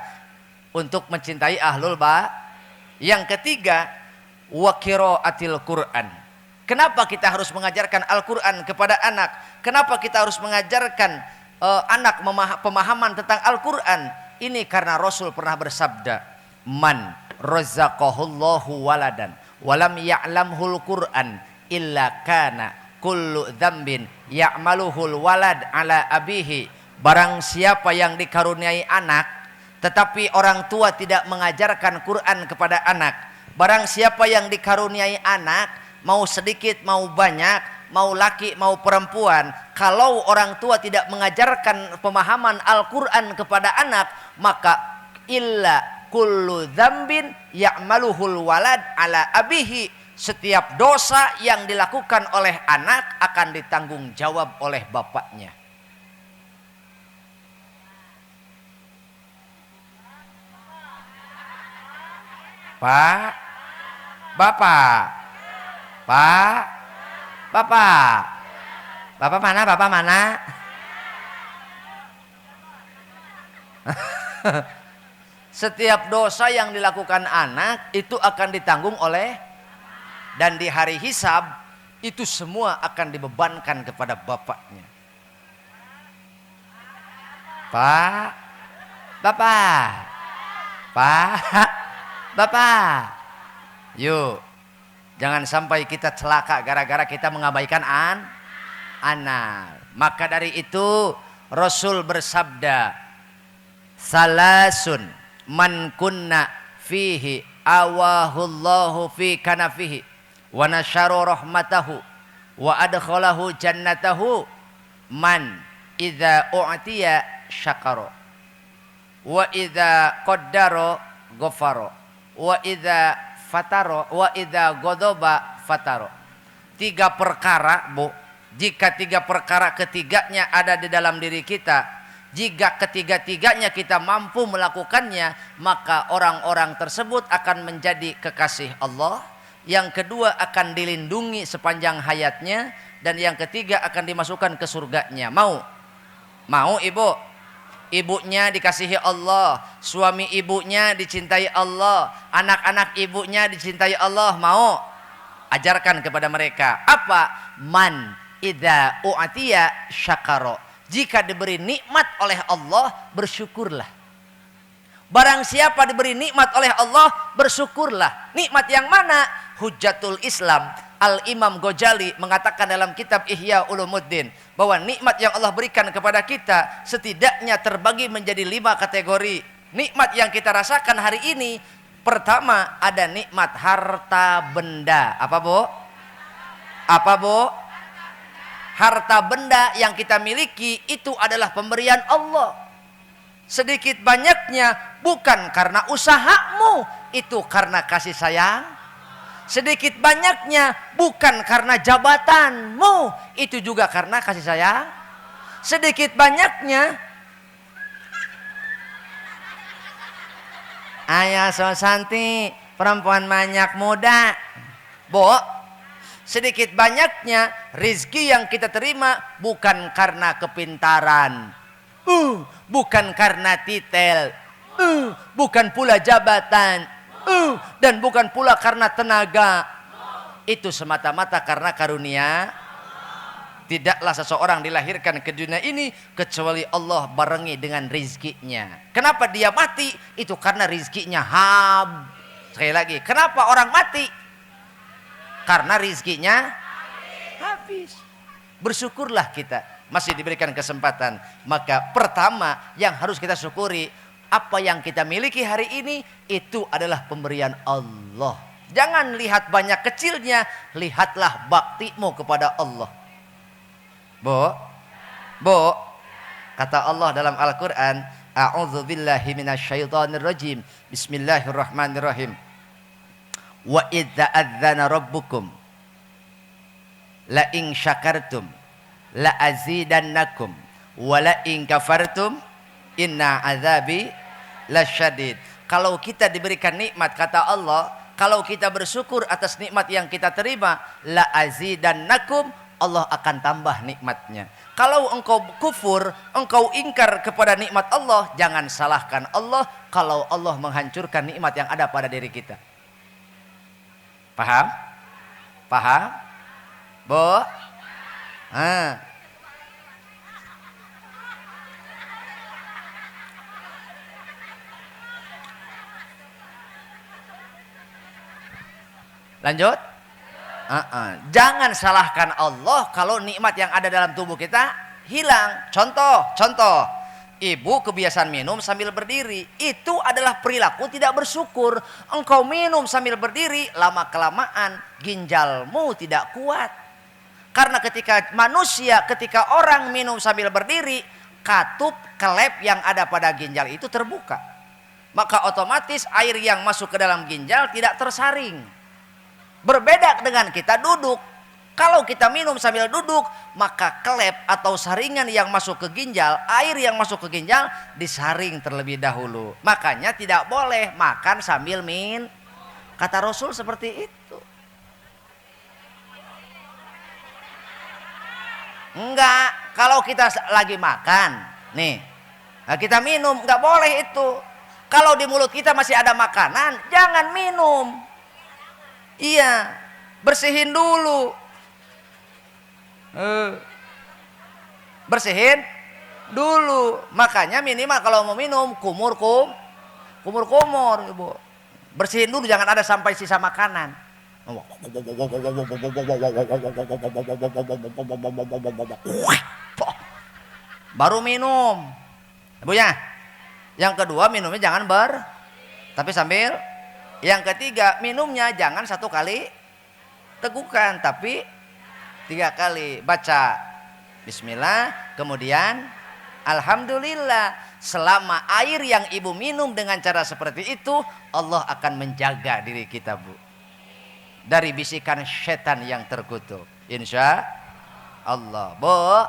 untuk mencintai ahlul bait. Yang ketiga, wa qiraatil Quran. Kenapa kita harus mengajarkan Al-Quran kepada anak? Kenapa kita harus mengajarkan anak pemahaman tentang Al-Quran? Ini karena Rasul pernah bersabda, man razaqahullahu waladan walam ya'lamhul Quran illa kana kullu dzambin ya'maluhul walad ala abihi. Barang siapa yang dikaruniai anak, tetapi orang tua tidak mengajarkan Quran kepada anak. Barang siapa yang dikaruniai anak, mau sedikit mau banyak, mau laki mau perempuan, kalau orang tua tidak mengajarkan pemahaman Al-Quran kepada anak, maka illa kullu dzambin ya'maluhul walad ala abihi. Setiap dosa yang dilakukan oleh anak akan ditanggung jawab oleh bapaknya. Pak, Bapak, Pak, Bapak, Bapak mana? Bapak mana? Setiap dosa yang dilakukan anak itu akan ditanggung oleh, dan di hari hisab itu semua akan dibebankan kepada bapaknya. Pak, Bapak, Pak, Bapak, yuk, jangan sampai kita celaka gara-gara kita mengabaikan anak. Maka dari itu Rasul bersabda, salasun man kunna fihi awahullahu fi kanafihi wa nasyaru rahmatahu wa adkhalahu jannatahu man idza u'tiya syakara wa idza qaddara ghafara wa idza fataro wa idza ghadaba fataro. 3 perkara, Bu. Jika 3 perkara ketiganya ada di dalam diri kita, Jika ketiga-tiganya kita mampu melakukannya, maka orang-orang tersebut akan menjadi kekasih Allah. Yang kedua akan dilindungi sepanjang hayatnya. Dan yang ketiga akan dimasukkan ke surganya. Mau? Mau ibu? Ibunya dikasihi Allah, suami ibunya dicintai Allah, anak-anak ibunya dicintai Allah. Mau? Ajarkan kepada mereka. Apa? Man idza u'tiya syakara. Jika diberi nikmat oleh Allah, bersyukurlah. Barang siapa diberi nikmat oleh Allah, bersyukurlah. Nikmat yang mana? Hujjatul Islam Al-Imam Ghazali mengatakan dalam kitab Ihya Ulumuddin bahwa nikmat yang Allah berikan kepada kita setidaknya terbagi menjadi 5 kategori. Nikmat yang kita rasakan hari ini, pertama ada nikmat harta benda. Apa bu? Apa bu? Harta benda yang kita miliki itu adalah pemberian Allah. Sedikit banyaknya bukan karena usahamu, itu karena kasih sayang. Sedikit banyaknya bukan karena jabatanmu, itu juga karena kasih sayang. Sedikit banyaknya, ayah so santi, perempuan banyak muda. Bo, sedikit banyaknya rizki yang kita terima bukan karena kepintaran, bukan karena titel, bukan pula jabatan, dan bukan pula karena tenaga. Itu semata-mata karena karunia. Tidaklah seseorang dilahirkan ke dunia ini kecuali Allah barengi dengan rizkinya. Kenapa dia mati? Itu karena rizkinya Sekali lagi, kenapa orang mati? Karena rizkinya habis. Bersyukurlah kita masih diberikan kesempatan. Maka pertama yang harus kita syukuri, apa yang kita miliki hari ini itu adalah pemberian Allah. Jangan lihat banyak kecilnya, lihatlah baktimu kepada Allah. Bu, kata Allah dalam Al-Quran, a'udzubillahi minasyaitonirrajim, bismillahirrahmanirrahim. Wa idza adzana rabbukum la in syakartum la azidannakum wa la in kafartum inna azabi lasyadid. Kalau kita diberikan nikmat, kata Allah, kalau kita bersyukur atas nikmat yang kita terima, la azidannakum, Allah akan tambah nikmatnya. Kalau engkau kufur, engkau ingkar kepada nikmat Allah, jangan salahkan Allah kalau Allah menghancurkan nikmat yang ada pada diri kita. Paham? Paham? Bu? Lanjut? Jangan salahkan Allah kalau nikmat yang ada dalam tubuh kita hilang. Contoh, ibu kebiasaan minum sambil berdiri, itu adalah perilaku tidak bersyukur. Engkau minum sambil berdiri, lama-kelamaan ginjalmu tidak kuat. Karena ketika orang minum sambil berdiri, katup kelep yang ada pada ginjal itu terbuka. Maka otomatis air yang masuk ke dalam ginjal tidak tersaring. Berbeda dengan kita duduk. Kalau kita minum sambil duduk, maka klep atau saringan yang masuk ke ginjal, air yang masuk ke ginjal disaring terlebih dahulu. Makanya tidak boleh makan sambil minum. Kata Rasul seperti itu. Enggak, kalau kita lagi makan, nih, kita minum, enggak boleh itu. Kalau di mulut kita masih ada makanan, jangan minum. Iya, bersihin dulu. Bersihin dulu. Makanya minimal kalau mau minum kumur, Ibu. Bersihin dulu, jangan ada sampai sisa makanan. Baru minum. Ibunya. Yang kedua minumnya jangan tapi sambil. Yang ketiga, minumnya jangan 1 kali tegukan, tapi 3 kali. Baca bismillah, kemudian alhamdulillah. Selama air yang ibu minum dengan cara seperti itu, Allah akan menjaga diri kita, Bu, dari bisikan setan yang terkutuk, insya Allah. Bu,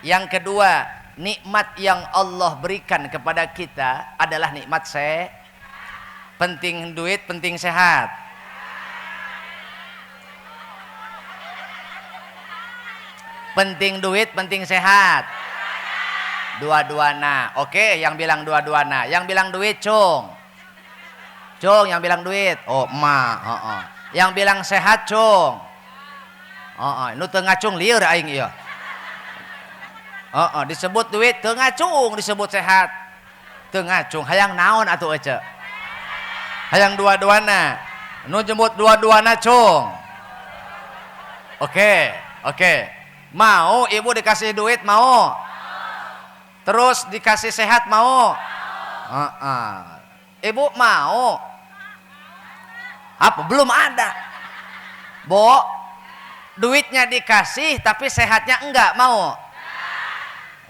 yang kedua, nikmat yang Allah berikan kepada kita adalah nikmat penting duit, penting sehat. Penting duit, penting sehat. Dua-duana. Oke, yang bilang dua-duana. Yang bilang duit, cung. Cung, yang bilang duit. Oh, emak. Yang bilang sehat, cung. Nu teu ngacung lieur aing ieu. Disebut duit teu ngacung, disebut sehat teu ngacung. Hayang naon atuh ece? Hayang dua-duana. Nu jemput dua-duana, cung. Oke. Mau ibu dikasih duit mau? Terus dikasih sehat mau? Ibu mau? Apa? Belum ada. Bo, duitnya dikasih tapi sehatnya enggak mau?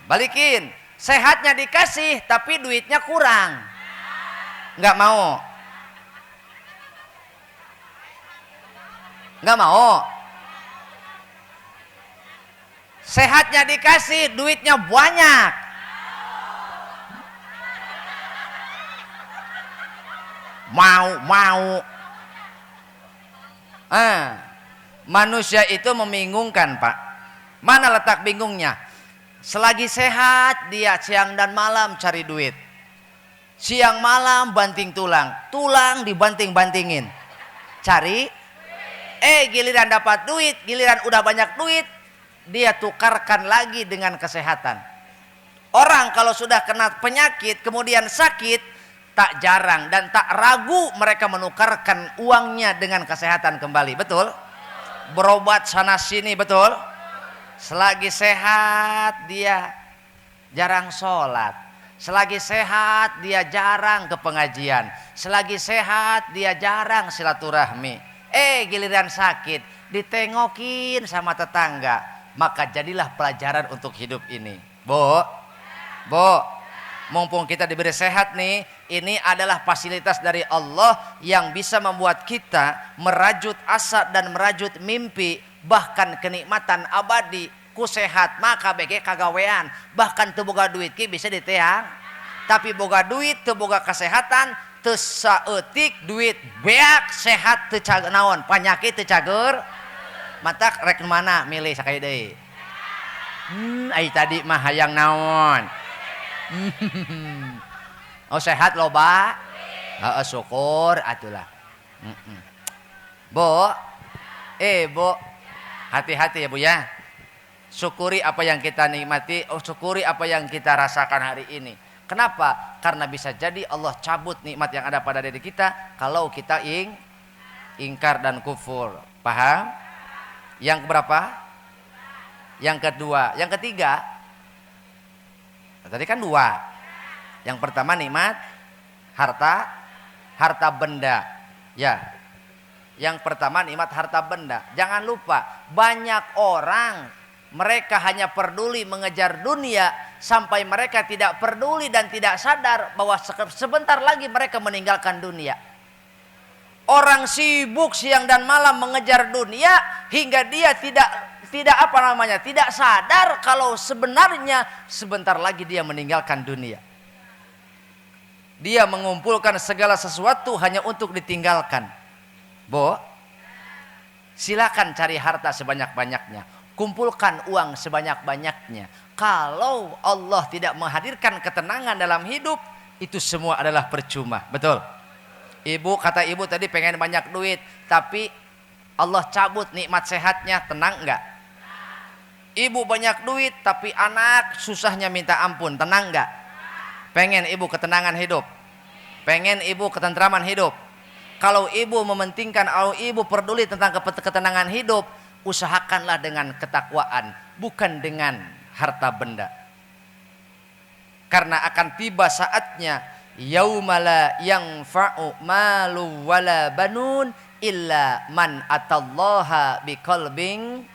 Balikin. Sehatnya dikasih tapi duitnya kurang. Enggak mau? Enggak mau? Sehatnya dikasih, duitnya banyak. Mau. Manusia itu membingungkan, Pak. Mana letak bingungnya? Selagi sehat, dia siang dan malam cari duit. Siang malam banting tulang. Tulang dibanting-bantingin. Cari. Giliran dapat duit, giliran udah banyak duit, dia tukarkan lagi dengan kesehatan. Orang kalau sudah kena penyakit kemudian sakit, tak jarang dan tak ragu mereka menukarkan uangnya dengan kesehatan kembali. Betul? Berobat sana sini, betul? Selagi sehat dia jarang sholat. Selagi sehat dia jarang ke pengajian. Selagi sehat dia jarang silaturahmi. Giliran sakit ditengokin sama tetangga. Maka jadilah pelajaran untuk hidup ini. Bo, mumpung kita diberi sehat nih, ini adalah fasilitas dari Allah yang bisa membuat kita merajut asa dan merajut mimpi, bahkan kenikmatan abadi. Ku sehat maka bege kagawean, bahkan teu boga duit ki bisa diteang. Tapi boga duit teu boga kesehatan, teu saeutik duit beak, sehat teu cager naon, panyakit teu cager. Mata rek mana milih sakaya deui. Ai tadi mah hayang naon? Oh sehat loba? Syukur atulah. Bo, Bo, hati-hati ya Bu ya. Syukuri apa yang kita nikmati, syukuri apa yang kita rasakan hari ini. Kenapa? Karena bisa jadi Allah cabut nikmat yang ada pada diri kita kalau kita ingkar dan kufur. Paham? Yang keberapa? Yang kedua. Yang ketiga, tadi kan dua. Yang pertama nikmat harta benda. Ya. Yang pertama nikmat harta benda. Jangan lupa, banyak orang mereka hanya peduli mengejar dunia sampai mereka tidak peduli dan tidak sadar bahwa sebentar lagi mereka meninggalkan dunia. Orang sibuk siang dan malam mengejar dunia hingga dia tidak sadar kalau sebenarnya sebentar lagi dia meninggalkan dunia. Dia mengumpulkan segala sesuatu hanya untuk ditinggalkan. Bo, silakan cari harta sebanyak-banyaknya, kumpulkan uang sebanyak-banyaknya. Kalau Allah tidak menghadirkan ketenangan dalam hidup, itu semua adalah percuma. Betul? Ibu, kata ibu tadi pengen banyak duit, tapi Allah cabut nikmat sehatnya, tenang enggak? Ibu banyak duit, tapi anak susahnya minta ampun, tenang enggak? Pengen ibu ketenangan hidup? Pengen ibu ketentraman hidup? Kalau ibu mementingkan, kalau ibu peduli tentang ketenangan hidup, usahakanlah dengan ketakwaan, bukan dengan harta benda. Karena akan tiba saatnya yaumala yanfa'u malu wala banun illa man atallaha biqalbin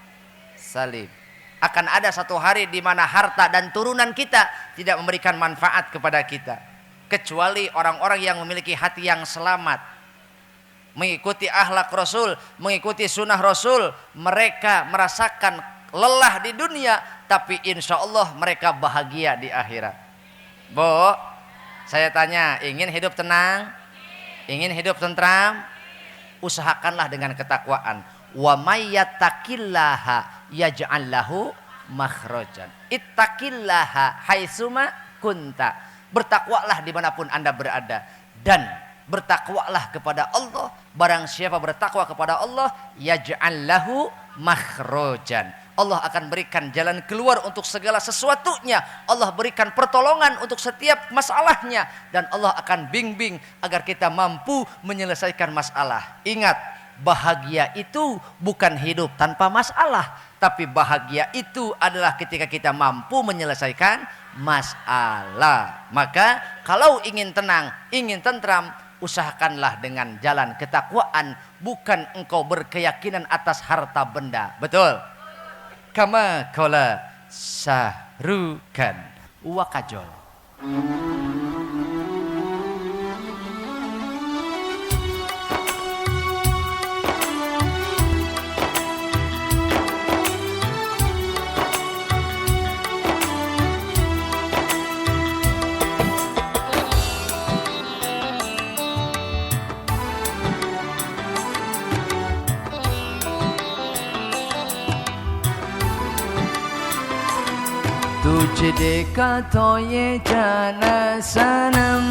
salim. Akan ada satu hari di mana harta dan turunan kita tidak memberikan manfaat kepada kita, kecuali orang-orang yang memiliki hati yang selamat, mengikuti akhlak Rasul, mengikuti sunnah Rasul. Mereka merasakan lelah di dunia, tapi insya Allah mereka bahagia di akhirat. Bu, saya tanya, ingin hidup tenang? Ingin hidup tentram? Usahakanlah dengan ketakwaan. Wa may yattaqillaha yaj'al lahu makhrajan. Ittaqillaha haitsuma kunta. Bertakwalah dimanapun Anda berada. Dan bertakwalah kepada Allah. Barang siapa bertakwa kepada Allah, yaj'al lahu makhrajan. Allah akan berikan jalan keluar untuk segala sesuatunya. Allah berikan pertolongan untuk setiap masalahnya. Dan Allah akan bimbing agar kita mampu menyelesaikan masalah. Ingat, bahagia itu bukan hidup tanpa masalah. Tapi bahagia itu adalah ketika kita mampu menyelesaikan masalah. Maka kalau ingin tenang, ingin tentram, usahakanlah dengan jalan ketakwaan. Bukan engkau berkeyakinan atas harta benda. Betul? Kama kola sahrukan wakajol. तुझे देखा तो ये जाना सनम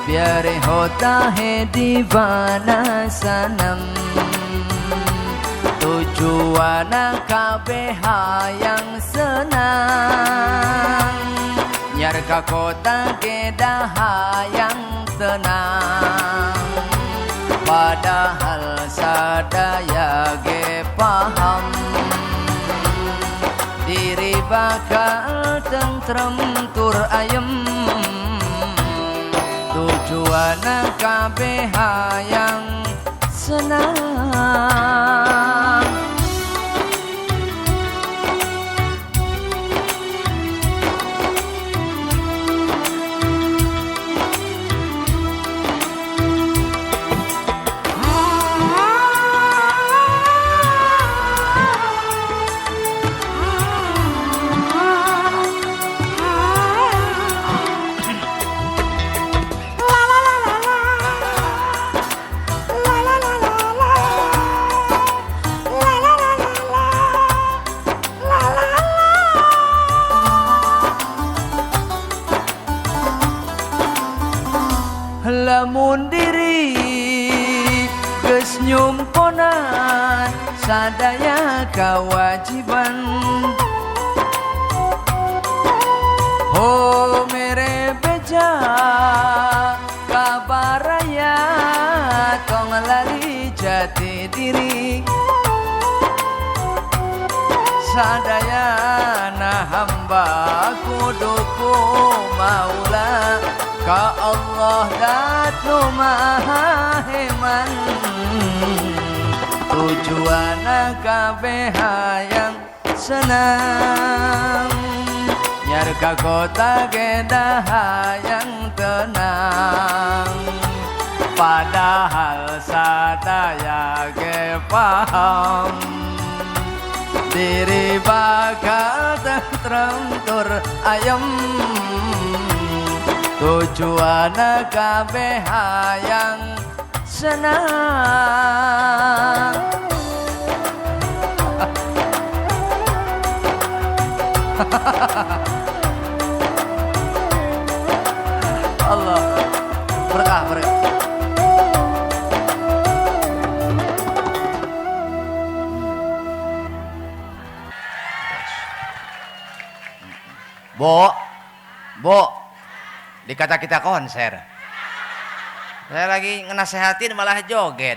प्यारे होता है दीवाना सनम tujuan kabeh yang senang nyar ka kota kedah yang tenang padahal sadaya ge paham diri bakal tentrem tur ayem tujuan kabeh yang senang. Lamun diri geus nyumponan sadaya kewajiban ho mere beja kabaraya tong lali jati diri sadaya na hamba kuduku maula ka Allah datu maha heman tujuan kabeh yang senang nyar ka kota gedah yang tenang padahal sadaya ge paham diri bakal tentrem tur ayem tujuan kabeh yang senang. Allah berkah berkah. Bo, dikata kita konser. Saya lagi ngenasehatin malah joget.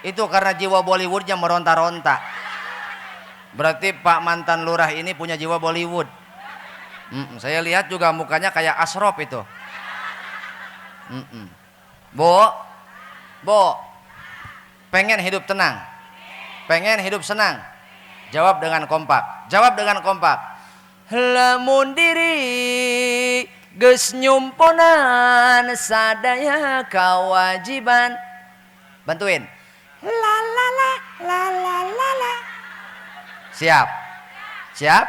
Itu karena jiwa Bollywoodnya meronta-ronta. Berarti Pak mantan lurah ini punya jiwa Bollywood. Saya lihat juga mukanya kayak Asrop itu. Bo, pengen hidup tenang, pengen hidup senang. Jawab dengan kompak. Jawab dengan kompak. Lamun diri geus nyumponan sadaya kewajiban. Bantuin. La la la la la la la. Siap? Siap?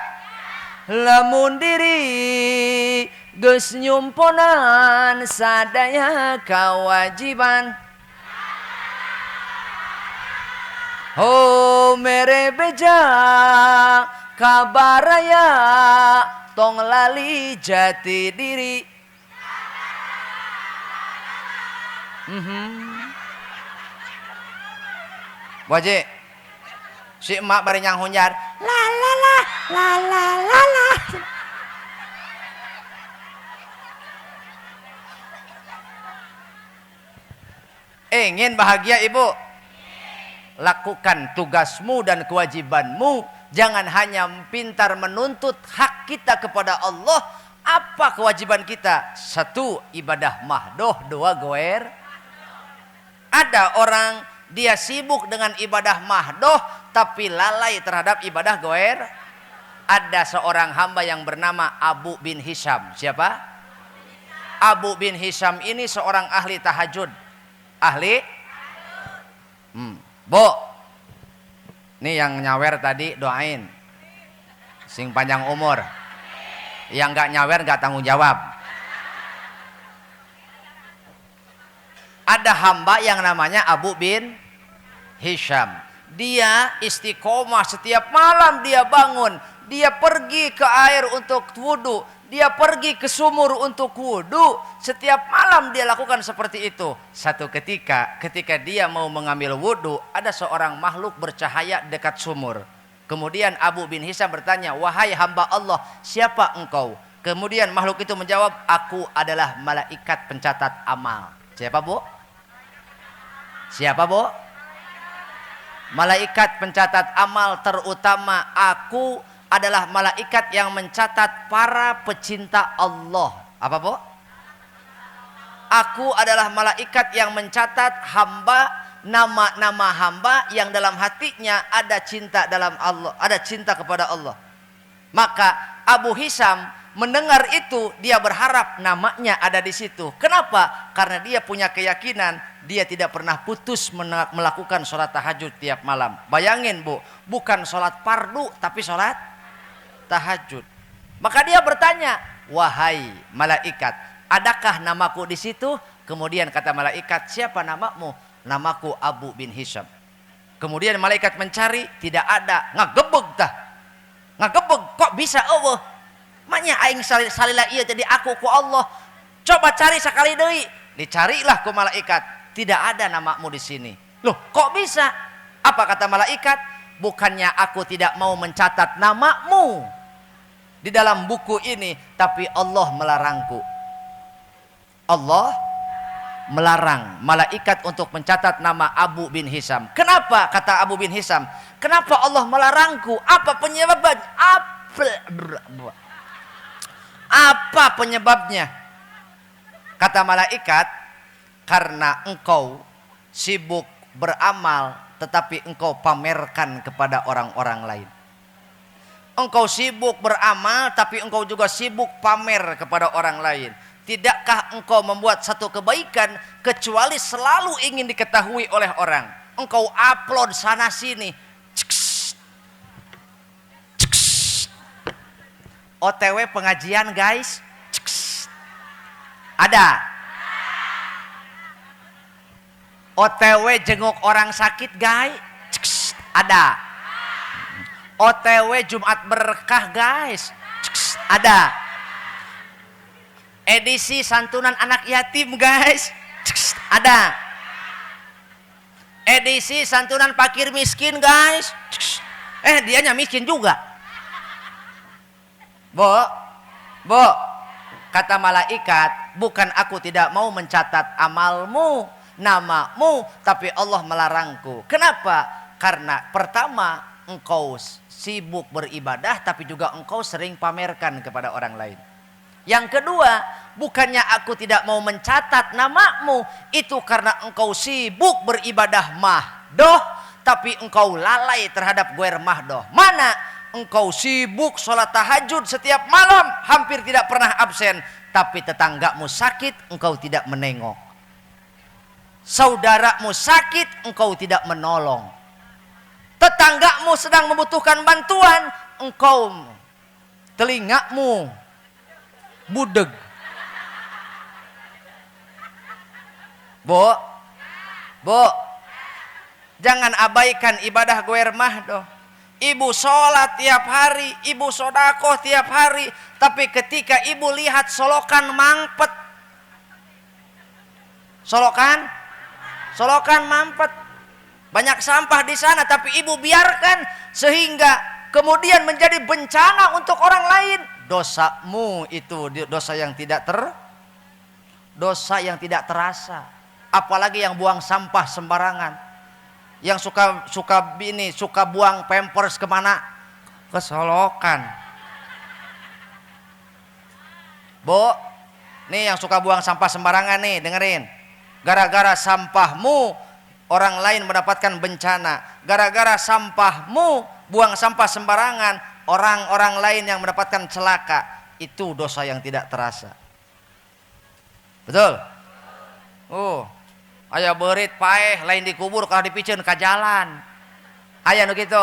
Lamun diri geus nyumponan sadaya kewajiban. Oh mere beja kabaraya tong lali jati diri. Waje si emak bari nyang hunjar la la la la la la la. Ingin bahagia ibu? Lakukan tugasmu dan kewajibanmu. Jangan hanya pintar menuntut hak kita kepada Allah. Apa kewajiban kita? 1. Ibadah mahdoh. 2. goer. Ada orang dia sibuk dengan ibadah mahdoh tapi lalai terhadap ibadah goer. Ada seorang hamba yang bernama Abu bin Hisham. Siapa? Abu bin Hisham ini seorang ahli tahajud. Ahli? Bo, nih yang nyawer tadi doain sing panjang umur. Yang gak nyawer gak tanggung jawab. Ada hamba yang namanya Abu bin Hisham. Dia istiqomah, setiap malam dia bangun, dia pergi ke air untuk wudu, dia pergi ke sumur untuk wudu. Setiap malam dia lakukan seperti itu. Satu ketika dia mau mengambil wudu, ada seorang makhluk bercahaya dekat sumur. Kemudian Abu bin Hisham bertanya, wahai hamba Allah, siapa engkau? Kemudian makhluk itu menjawab, aku adalah malaikat pencatat amal. Siapa bu? Siapa bu? Malaikat pencatat amal terutama. Aku adalah malaikat yang mencatat para pecinta Allah. Apa bu? Aku adalah malaikat yang mencatat hamba, nama-nama hamba yang dalam hatinya ada cinta dalam Allah, ada cinta kepada Allah. Maka Abu Hisham mendengar itu, dia berharap namanya ada di situ. Kenapa? Karena dia punya keyakinan dia tidak pernah putus melakukan sholat tahajud tiap malam. Bayangin bu, bukan sholat fardu tapi sholat tahajud. Maka dia bertanya, wahai malaikat, adakah namaku di situ? Kemudian kata malaikat, siapa namamu? Namaku Abu bin Hisham. Kemudian malaikat mencari, tidak ada. Ngagebeg tah. Ngagebeg, kok bisa Allah? Maknya aing salila iya jadi aku ku Allah. Coba cari sekali deui. Dicarilah ku malaikat. Tidak ada namamu di sini. Loh, kok bisa? Apa kata malaikat? Bukannya aku tidak mau mencatat namamu di dalam buku ini, tapi Allah melarangku. Allah melarang malaikat untuk mencatat nama Abu bin Hisham. Kenapa? Kata Abu bin Hisham, kenapa Allah melarangku? Apa penyebabnya? Apa penyebabnya? Kata malaikat, karena engkau sibuk beramal tetapi engkau pamerkan kepada orang-orang lain. Engkau sibuk beramal tapi engkau juga sibuk pamer kepada orang lain. Tidakkah engkau membuat satu kebaikan kecuali selalu ingin diketahui oleh orang? Engkau upload sana sini. OTW pengajian guys. Ada. OTW jenguk orang sakit guys. Ada. OTW Jumat berkah guys. Ada. Edisi santunan anak yatim guys. Ada. Edisi santunan fakir miskin guys. Dianya miskin juga. Bo, kata malaikat, bukan aku tidak mau mencatat amalmu, namamu, tapi Allah melarangku. Kenapa? Karena pertama, engkau sibuk beribadah tapi juga engkau sering pamerkan kepada orang lain. Yang kedua, bukannya aku tidak mau mencatat namamu, itu karena engkau sibuk beribadah mahdoh tapi engkau lalai terhadap guer mahdoh. Mana? Engkau sibuk sholat tahajud setiap malam, hampir tidak pernah absen, tapi tetanggamu sakit engkau tidak menengok. Saudaramu sakit, engkau tidak menolong. Tetanggamu sedang membutuhkan bantuan, engkau telingamu budeg. Bu, jangan abaikan ibadah goer mahdoh. Ibu sholat tiap hari, ibu sodakoh tiap hari, tapi ketika ibu lihat solokan mampet, solokan mampet, banyak sampah di sana, tapi ibu biarkan sehingga kemudian menjadi bencana untuk orang lain. Dosamu itu dosa yang tidak terasa. Apalagi yang buang sampah sembarangan, yang suka buang pampers kemana? Ke solokan. Bu, nih yang suka buang sampah sembarangan nih, dengerin. Gara-gara sampahmu orang lain mendapatkan bencana. Gara-gara sampahmu buang sampah sembarangan, orang-orang lain yang mendapatkan celaka. Itu dosa yang tidak terasa. Betul? Aya beurit paeh lain dikubur kalau dipikeun ka jalan. Aya nu kitu.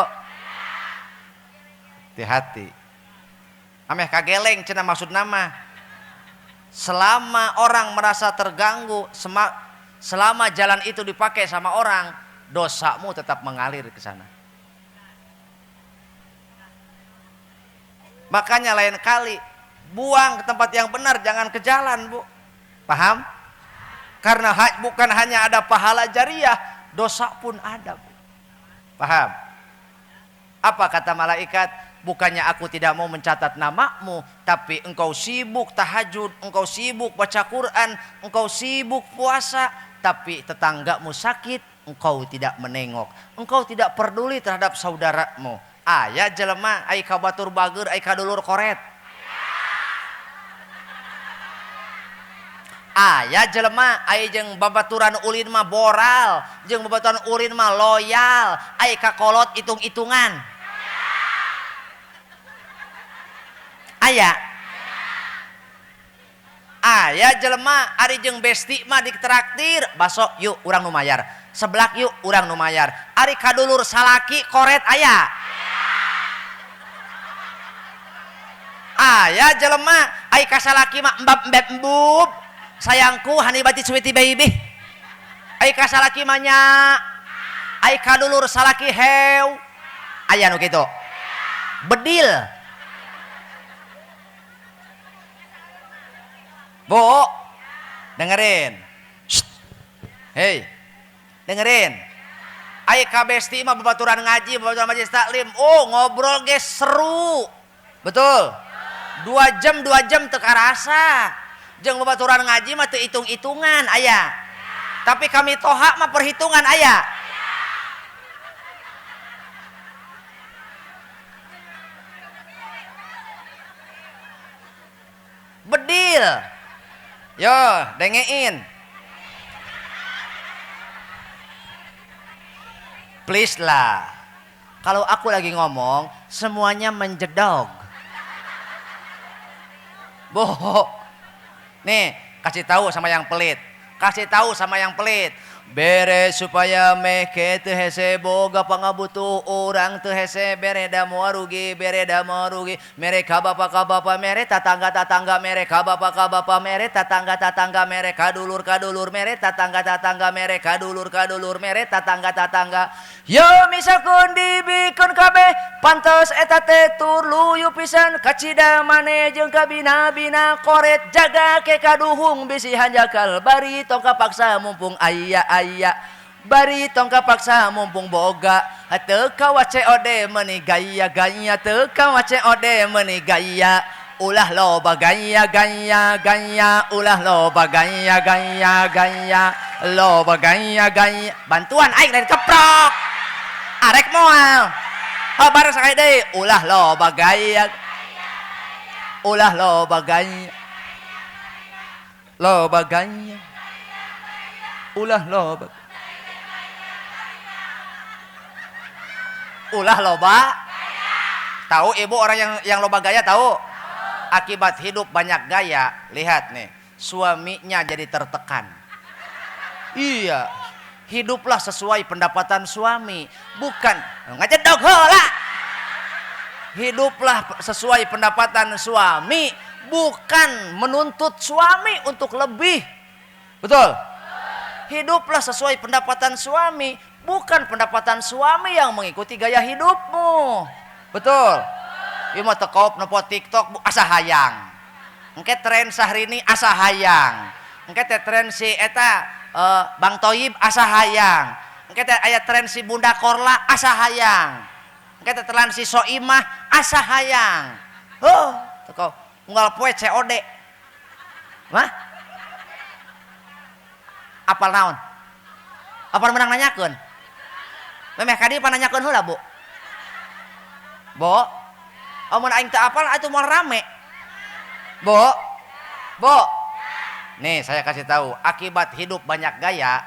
Hati-hati. Ameh kageleng cenah maksud nama. Selama orang merasa terganggu, selama jalan itu dipakai sama orang, dosamu tetap mengalir ke sana. Makanya lain kali buang ke tempat yang benar, jangan ke jalan, Bu. Paham? Karena bukan hanya ada pahala jariah, dosa pun ada, Bu. Paham? Apa kata malaikat? Bukannya aku tidak mau mencatat namamu, tapi engkau sibuk tahajud, engkau sibuk baca Quran, engkau sibuk puasa, tapi tetanggamu sakit, engkau tidak menengok, engkau tidak peduli terhadap saudaramu. Aya jelema ai ka batur bager, ai ka dulur koret. Aya jelema ai jeung babaturan ulin mah boral, jeung babaturan ulin mah loyal, ai ka kolot hitung-hitungan. Aya jelema ari jeung besti mah ditraktir baso yuk urang nu mayar, seblak yuk urang nu mayar. Ari kadulur salaki koret aya. Aya jelema ai ka salaki mah embab-embub, sayangku hani bati sweetie baby. Ai ka salaki mah nya, ai kadulur salaki hew. Aya nu kitu. Bedil. Bu, dengerin. Hei, dengerin. Ai ka besti mah babaturan ngaji, babaturan majelis taklim. Ngobrol ge seru. Betul. 2 jam teu karasa. Jeung babaturan ngaji mah teu hitung-hitungan aya. Tapi kami toha mah perhitungan aya. Bedil. Yo, dengein. Please lah. Kalau aku lagi ngomong, semuanya menjedog. Boh. Nih, kasih tahu sama yang pelit. Beres supaya meke teu hese boga pangabutuh urang teu hese bereda moal rugi mereka bapak mere tatangga mereka bapak mere tatangga mereka dulur mere tatangga mereka dulur mere tatangga yo misalkan dibikun kabeh pantos eta teh tur luyu pisan kacida mane jeung kabina-bina koret jaga ke kaduhung bisi hanjakal bari tong kapaksa mumpung aya bari tong kapaksa mumpung boga teu kawa COD meuni gaya teu kawa COD meuni gaya ulah loba gaya ulah loba gaya loba gaya bantuan aing lain keprok arek moal habar sakali deui ulah loba gaya ulah loba gaya ulah loba tahu ibu orang yang loba gaya tahu akibat hidup banyak gaya lihat nih suaminya jadi tertekan Iya, hiduplah sesuai pendapatan suami, bukan ngajedog heula. Hiduplah sesuai pendapatan suami, bukan menuntut suami untuk lebih. Betul? Hiduplah sesuai pendapatan suami, bukan pendapatan suami yang mengikuti gaya hidupmu. Betul? Ieu mah tekop nopo TikTok asa hayang. Engke tren Syahrini asa hayang. Engke teh tren si eta Bang Toyib asa hayang. Engke teh aya tren si Bunda Korla asa hayang. Engke teh tren si Soimah asa hayang. Heuh, tekop unggal poe COD. Mah? Apal naon? Apal menang nanyakeun? Memeh ka dieu pananyakeun heula, Bu. Bo, amun aing teu apal atuh moal rame. Bo. Nih, saya kasih tahu, akibat hidup banyak gaya.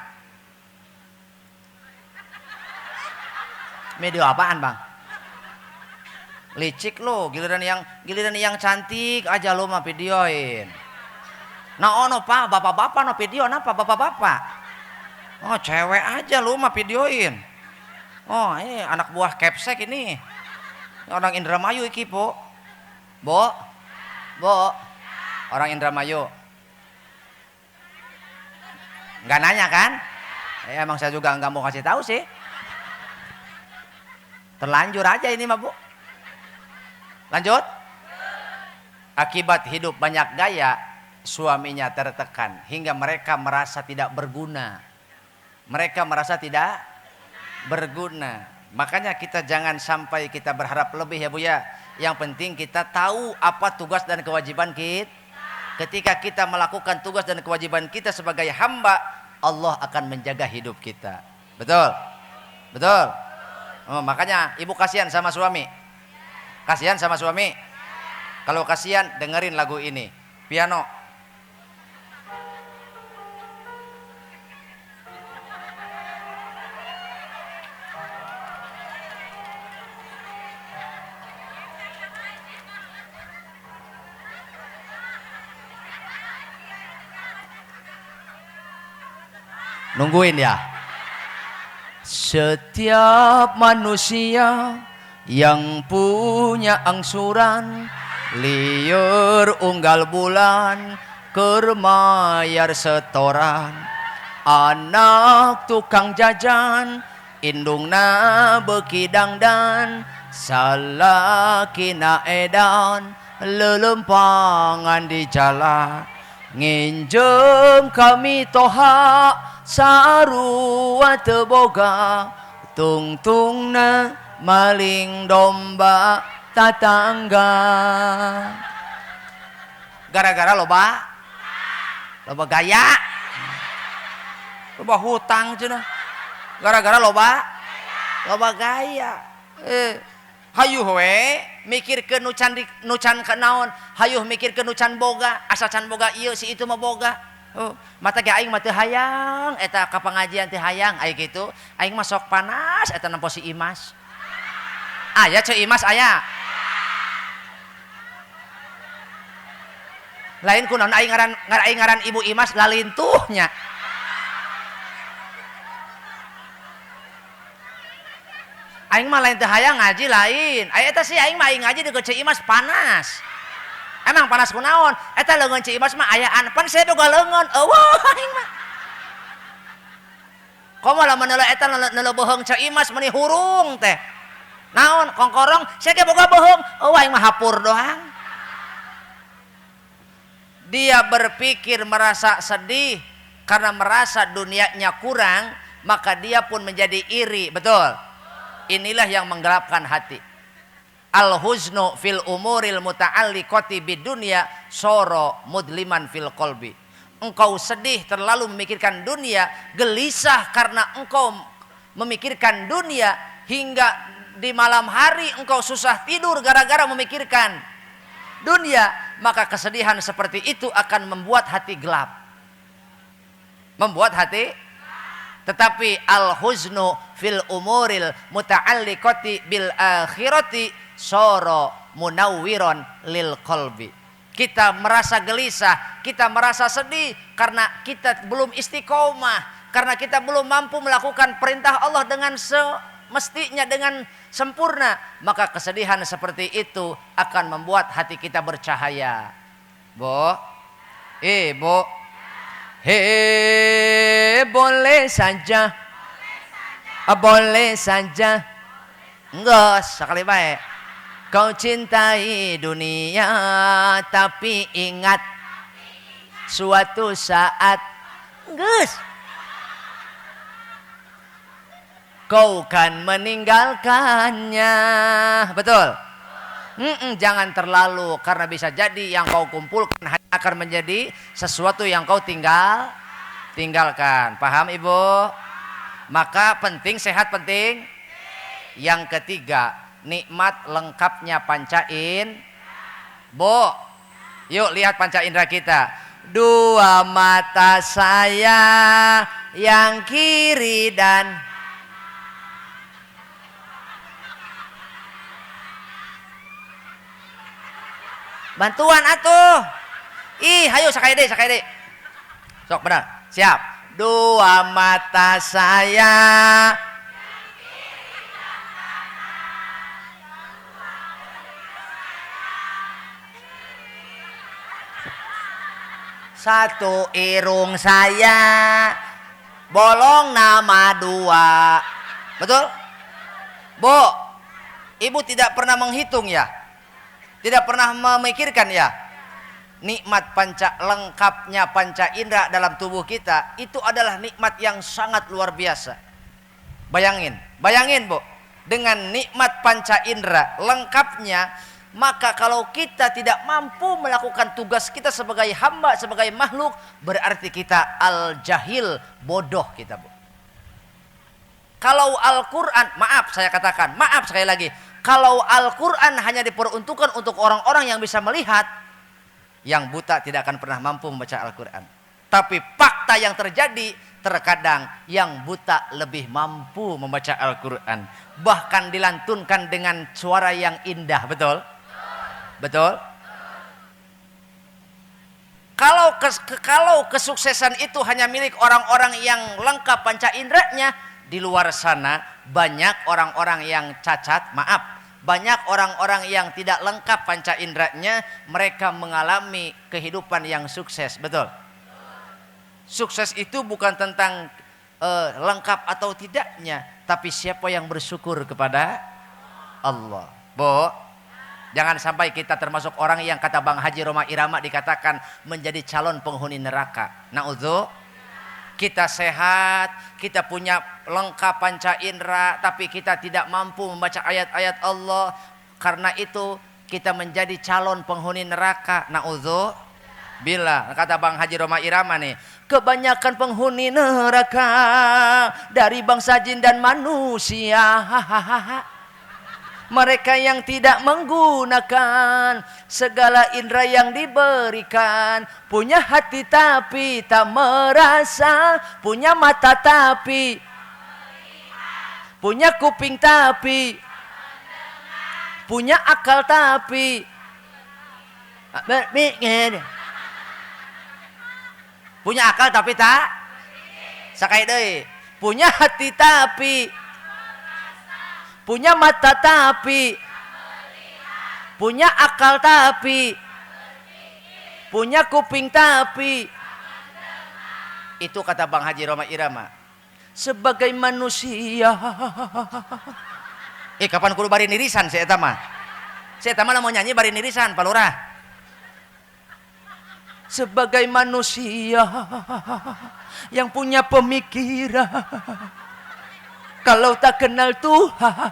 Video apaan, Bang? Licik lo, giliran yang cantik aja lo mah videoin. Nah, ono Pak, bapak-bapak no video napa bapak-bapak? Oh, cewek aja lo mah videoin. Oh, ini anak buah Kepsek ini. Orang Indramayu iki, Po. Bo. Orang Indramayu. Enggak nanya kan? Ya, emang saya juga enggak mau kasih tahu sih. Terlanjur aja ini mah, Bu. Lanjut. Akibat hidup banyak gaya, suaminya tertekan hingga mereka merasa tidak berguna. Mereka merasa tidak berguna. Makanya kita jangan sampai kita berharap lebih ya Bu ya. Yang penting kita tahu apa tugas dan kewajiban kita. Ketika kita melakukan tugas dan kewajiban kita sebagai hamba, Allah akan menjaga hidup kita. Betul? Betul? Oh, makanya ibu kasihan sama suami. Kasihan sama suami. Kalau kasihan dengerin lagu ini. Piano. Nungguin ya. Setiap manusia yang punya angsuran liur unggal bulan kermayar setoran, anak tukang jajan indungna beki dangdan, salakina edan lelempangan di jalan, nginjem kami toha sarua teu boga, tungtungna maling domba tatangga. Gara-gara loba gaya, loba hutang cenah. Gara-gara loba gaya. Hayuh we mikirkeun nu can kanaon, hayuh mikirkeun nu can boga, asa can boga ieu si itu mah boga. Mata ge aing mah teu hayang eta ka pangajian teh hayang aya kitu. Aing mah sok panas eta nempo si Imas. Aya ce Imas aya. Lain kunaon aing ngaran Ibu Imas lalintuhnya. Aing mah lain teu hayang ngaji lain. Aya eta sih aing mah aing ngaji deuk ce Imas panas. Emang panas kunaon? Eta leungeun Ci Imas mah ayaan pan saya boga leungeun. Eueuh aing mah. Komo lamun neuleuh eta neuleuh beuheung Ci Imas meuni hurung teh. Naon kongkorong saya ge boga beuheung. Eueuh aing mah hapur doang. Dia berpikir merasa sedih karena merasa dunianya kurang, maka dia pun menjadi iri, betul? Inilah yang menggelapkan hati. Al-huznu fil umuril muta'alliqati bidunya soro mudliman fil qalbi. Engkau sedih terlalu memikirkan dunia, gelisah karena engkau memikirkan dunia, hingga di malam hari engkau susah tidur gara-gara memikirkan dunia, maka kesedihan seperti itu akan membuat hati gelap. Membuat hati. Tetapi al-huznu fil umuril muta'alliqati bil akhirati soro munawwiron lil qalbi. Kita merasa gelisah, kita merasa sedih karena kita belum istiqomah, karena kita belum mampu melakukan perintah Allah dengan semestinya, dengan sempurna, maka kesedihan seperti itu akan membuat hati kita bercahaya. Bu, boleh saja, boleh saja, enggak sekali baik. Kau cintai dunia, tapi ingat suatu saat, gus, kau kan meninggalkannya. Betul? Jangan terlalu, karena bisa jadi yang kau kumpulkan hanya akan menjadi sesuatu yang kau tinggalkan. Paham Ibu? Maka penting, sehat penting. Yang ketiga, nikmat lengkapnya panca indera. Bu, yuk lihat panca indera kita. Dua mata saya yang kiri dan bantuan atuh. Hayo sakai deh. Sok benar. Siap. Dua mata saya satu irung saya bolong nama dua. Betul? Bu, Ibu tidak pernah menghitung ya? Tidak pernah memikirkan ya? Nikmat lengkapnya panca indera dalam tubuh kita itu adalah nikmat yang sangat luar biasa. Bayangin Bu, dengan nikmat panca indera lengkapnya, maka kalau kita tidak mampu melakukan tugas kita sebagai hamba, sebagai makhluk, berarti kita al-jahil, bodoh kita Bu. Kalau Al-Quran, maaf sekali lagi, kalau Al-Quran hanya diperuntukkan untuk orang-orang yang bisa melihat, yang buta tidak akan pernah mampu membaca Al-Quran. Tapi fakta yang terjadi, terkadang yang buta lebih mampu membaca Al-Quran. Bahkan dilantunkan dengan suara yang indah, betul? Betul? Kalau kesuksesan itu hanya milik orang-orang yang lengkap panca inderanya, di luar sana banyak orang-orang yang cacat, banyak orang-orang yang tidak lengkap panca inderanya, mereka mengalami kehidupan yang sukses, betul? Sukses itu bukan tentang lengkap atau tidaknya, tapi siapa yang bersyukur kepada Allah. Bu, jangan sampai kita termasuk orang yang kata Bang Haji Roma Irama dikatakan menjadi calon penghuni neraka. Na'udzu. Kita sehat, kita punya lengkap panca indera, tapi kita tidak mampu membaca ayat-ayat Allah. Karena itu kita menjadi calon penghuni neraka. Na'udzu. Bila kata Bang Haji Roma Irama nih, kebanyakan penghuni neraka dari bangsa jin dan manusia. Mereka yang tidak menggunakan segala indera yang diberikan, punya hati tapi tak merasa, punya mata tapi punya kuping tapi punya akal tapi berpikir, punya akal tapi tak sakai deui, punya hati tapi punya mata tapi punya akal tapi punya kuping tapi. Itu kata Bang Haji Roma Irama. Sebagai manusia, kapan kudu bari nirisan saya eta mah mau nyanyi bari nirisan Pak Lurah. Sebagai manusia yang punya pemikiran, kalau tak kenal Tuhan,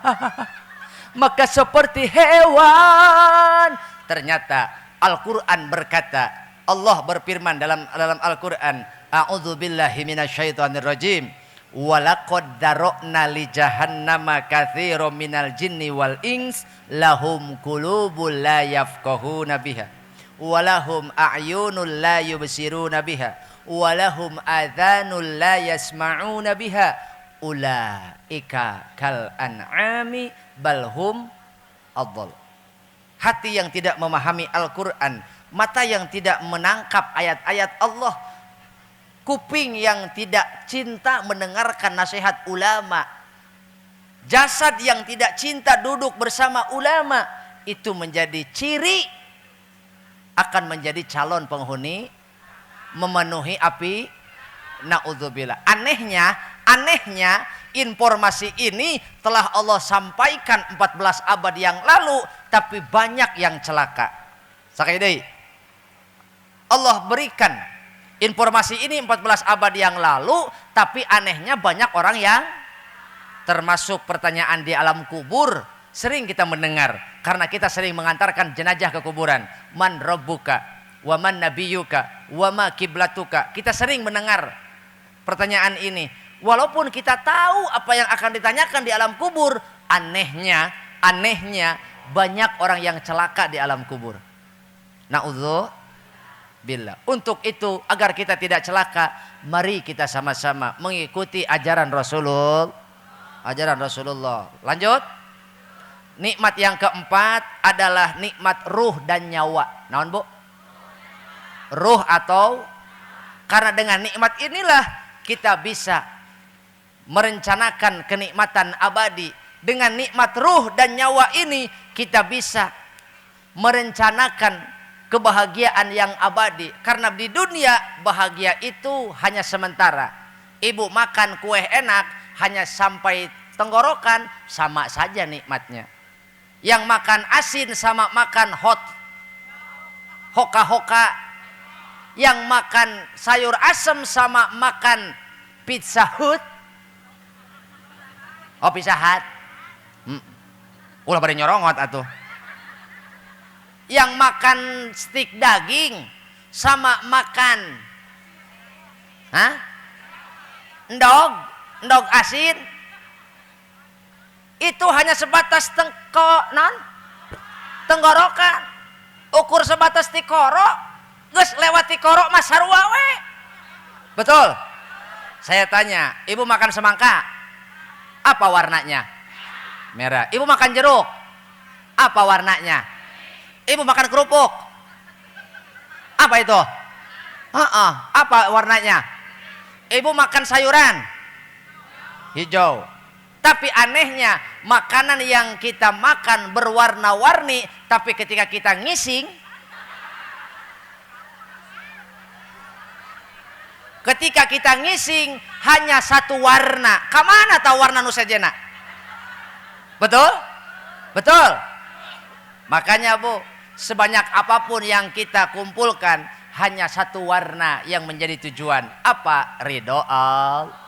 maka seperti hewan. Ternyata Al-Quran berkata, Allah berfirman dalam Al-Quran, a'udzubillahi minasyaitonirrajim, walaqad darokna li jahannama katsiran minal jinni wal ins lahum qulubul la yafqahuna biha walahum a'yunul la yubsiruna biha walahum adhanul la yasma'una biha ulaika kal an'ami balhum adhal. Hati yang tidak memahami Al-Quran, mata yang tidak menangkap ayat-ayat Allah, kuping yang tidak cinta mendengarkan nasihat ulama, jasad yang tidak cinta duduk bersama ulama, itu menjadi ciri akan menjadi calon penghuni memenuhi api naudzubillah. Anehnya informasi ini telah Allah sampaikan 14 abad yang lalu, tapi banyak yang celaka. Sekali lagi, Allah berikan informasi ini 14 abad yang lalu, tapi anehnya banyak orang yang, termasuk pertanyaan di alam kubur, sering kita mendengar karena kita sering mengantarkan jenazah ke kuburan. Man rabbuka wa man nabiyuka wa ma kiblatuka. Kita sering mendengar pertanyaan ini. Walaupun kita tahu apa yang akan ditanyakan di alam kubur, anehnya banyak orang yang celaka di alam kubur. Na'udzubillah. Untuk itu, agar kita tidak celaka, mari kita sama-sama mengikuti ajaran Rasulullah. Lanjut. Nikmat yang keempat adalah nikmat ruh dan nyawa. Naon bu? Ruh atau, karena dengan nikmat inilah kita bisa merencanakan kenikmatan abadi. Dengan nikmat ruh dan nyawa ini kita bisa merencanakan kebahagiaan yang abadi. Karena di dunia bahagia itu hanya sementara. Ibu makan kue enak hanya sampai tenggorokan, sama saja nikmatnya. Yang makan asin sama makan hoka-hoka. Yang makan sayur asem sama makan Pizza Hut. Oh, Pizza Hut. Ulah pada nyorongot atuh. Yang makan stik daging sama makan endog asin, itu hanya sebatas tenggorokan. Ukur sebatas tikoro, geus lewat tikoro mah sarua we. Betul? Saya tanya, ibu makan semangka, apa warnanya? Merah. Ibu makan jeruk, apa warnanya? Ibu makan kerupuk, apa itu? Apa warnanya? Ibu makan sayuran, hijau. Tapi anehnya, makanan yang kita makan berwarna-warni, tapi ketika kita ngising, hanya satu warna. Kamana tahu warna nu sajena? Betul? Betul. Makanya Bu, sebanyak apapun yang kita kumpulkan, hanya satu warna yang menjadi tujuan. Apa? Ridho Allah.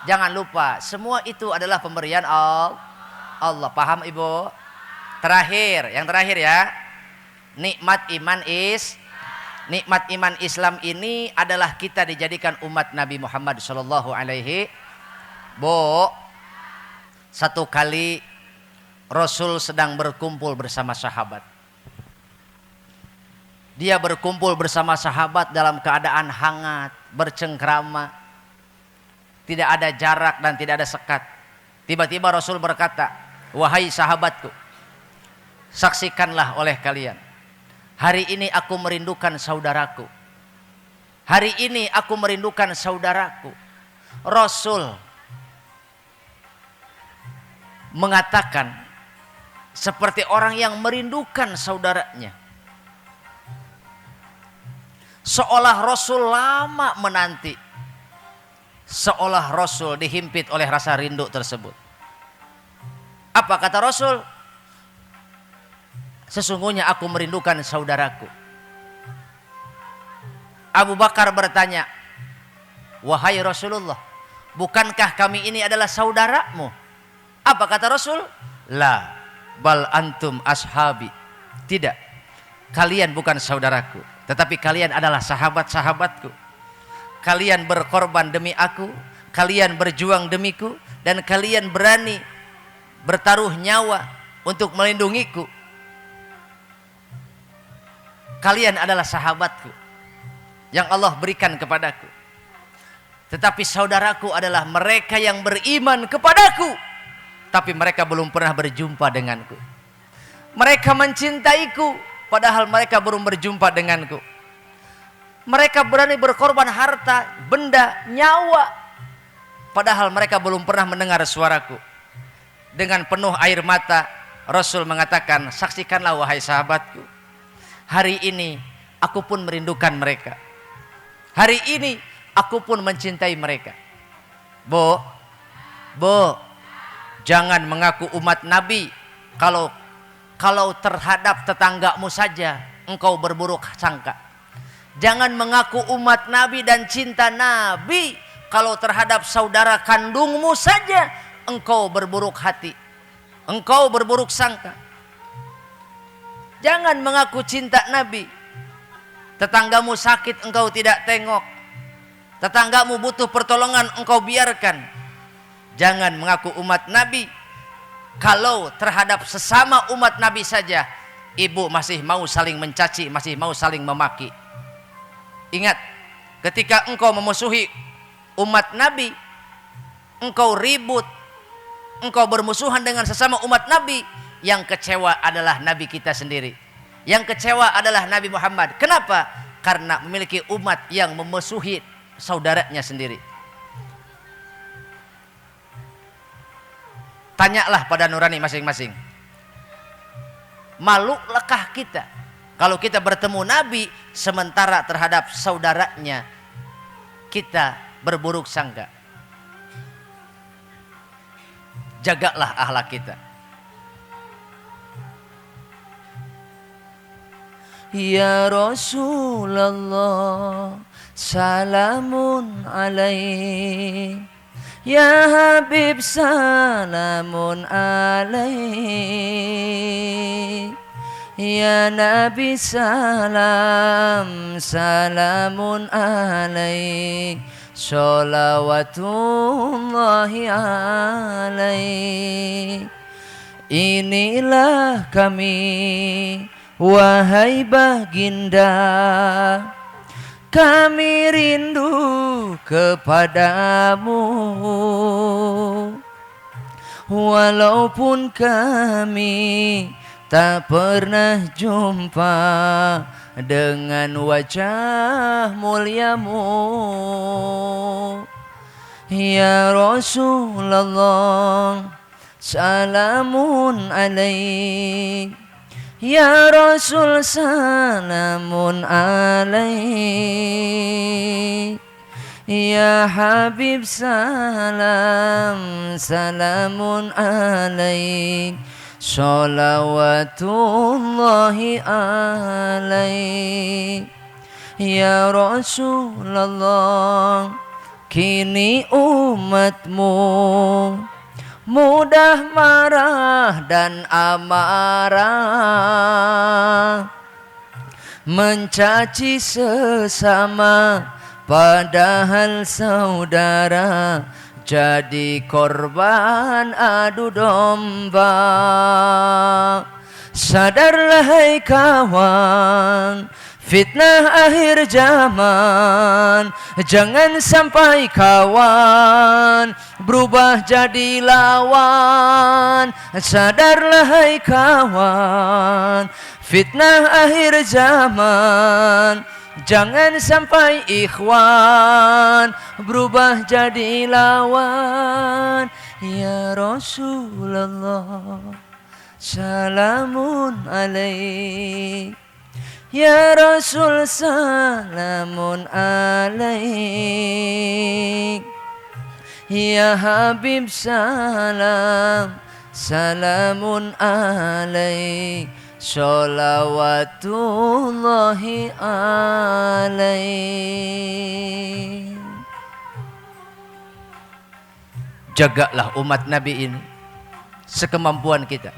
Jangan lupa, semua itu adalah pemberian Allah. Paham Ibu? Yang terakhir ya. Nikmat iman Islam ini adalah kita dijadikan umat Nabi Muhammad sallallahu alaihi. Bu, satu kali Rasul sedang berkumpul bersama sahabat. Dia berkumpul bersama sahabat dalam keadaan hangat, bercengkrama. Tidak ada jarak dan tidak ada sekat. Tiba-tiba Rasul berkata, wahai sahabatku, saksikanlah oleh kalian. Hari ini aku merindukan saudaraku. Hari ini aku merindukan saudaraku. Rasul mengatakan seperti orang yang merindukan saudaranya. Seolah Rasul lama menanti. Seolah Rasul dihimpit oleh rasa rindu tersebut. Apa kata Rasul? Sesungguhnya aku merindukan saudaraku. Abu Bakar bertanya, wahai Rasulullah, bukankah kami ini adalah saudaramu? Apa kata Rasul? La, bal antum ashabi. Tidak, kalian bukan saudaraku, tetapi kalian adalah sahabat-sahabatku. Kalian berkorban demi aku, kalian berjuang demiku, dan kalian berani bertaruh nyawa untuk melindungiku. Kalian adalah sahabatku yang Allah berikan kepadaku. Tetapi saudaraku adalah mereka yang beriman kepadaku, tapi mereka belum pernah berjumpa denganku. Mereka mencintaiku, padahal mereka belum berjumpa denganku. Mereka berani berkorban harta, benda, nyawa. Padahal mereka belum pernah mendengar suaraku. Dengan penuh air mata, Rasul mengatakan, saksikanlah wahai sahabatku. Hari ini aku pun merindukan mereka. Hari ini aku pun mencintai mereka. Bu, jangan mengaku umat Nabi kalau terhadap tetanggamu saja engkau berburuk sangka. Jangan mengaku umat Nabi dan cinta Nabi kalau terhadap saudara kandungmu saja engkau berburuk hati, engkau berburuk sangka. Jangan mengaku cinta Nabi, tetanggamu sakit engkau tidak tengok, tetanggamu butuh pertolongan engkau biarkan. Jangan mengaku umat Nabi kalau terhadap sesama umat Nabi saja ibu masih mau saling mencaci, masih mau saling memaki. Ingat, ketika engkau memusuhi umat Nabi, engkau ribut, engkau bermusuhan dengan sesama umat Nabi, yang kecewa adalah Nabi kita sendiri. Yang kecewa adalah Nabi Muhammad. Kenapa? Karena memiliki umat yang memusuhi saudaranya sendiri. Tanyalah pada nurani masing-masing. Malukah kita kalau kita bertemu Nabi sementara terhadap saudaranya kita berburuk sangka? Jagalah akhlak kita. Ya Rasulullah, salamun alaik. Ya Habib, salamun alaik. Ya Nabi, salamun alaik. Sholawatullahi alaik. Inilah kami, wahai baginda, kami rindu kepadamu. Walaupun kami tak pernah jumpa dengan wajah muliamu. Ya Rasulullah, salamun alaik. Ya Rasul, salamun alaik. Ya Habib, salamun alaik. Sholawatullahi alaik. Ya Rasulullah, kini umatmu mudah marah dan amarah, mencaci sesama padahal saudara, jadi korban adu domba. Sadarlah hai kawan, fitnah akhir zaman. Jangan sampai kawan berubah jadi lawan. Sadarlah hai kawan, fitnah akhir zaman. Jangan sampai ikhwan berubah jadi lawan. Ya Rasulullah, salamun alaik. Ya Rasul, salamun alaik. Ya Habib, salamun alaik. Sholawatullahi alaih. Jagalah umat Nabi ini sekemampuan kita.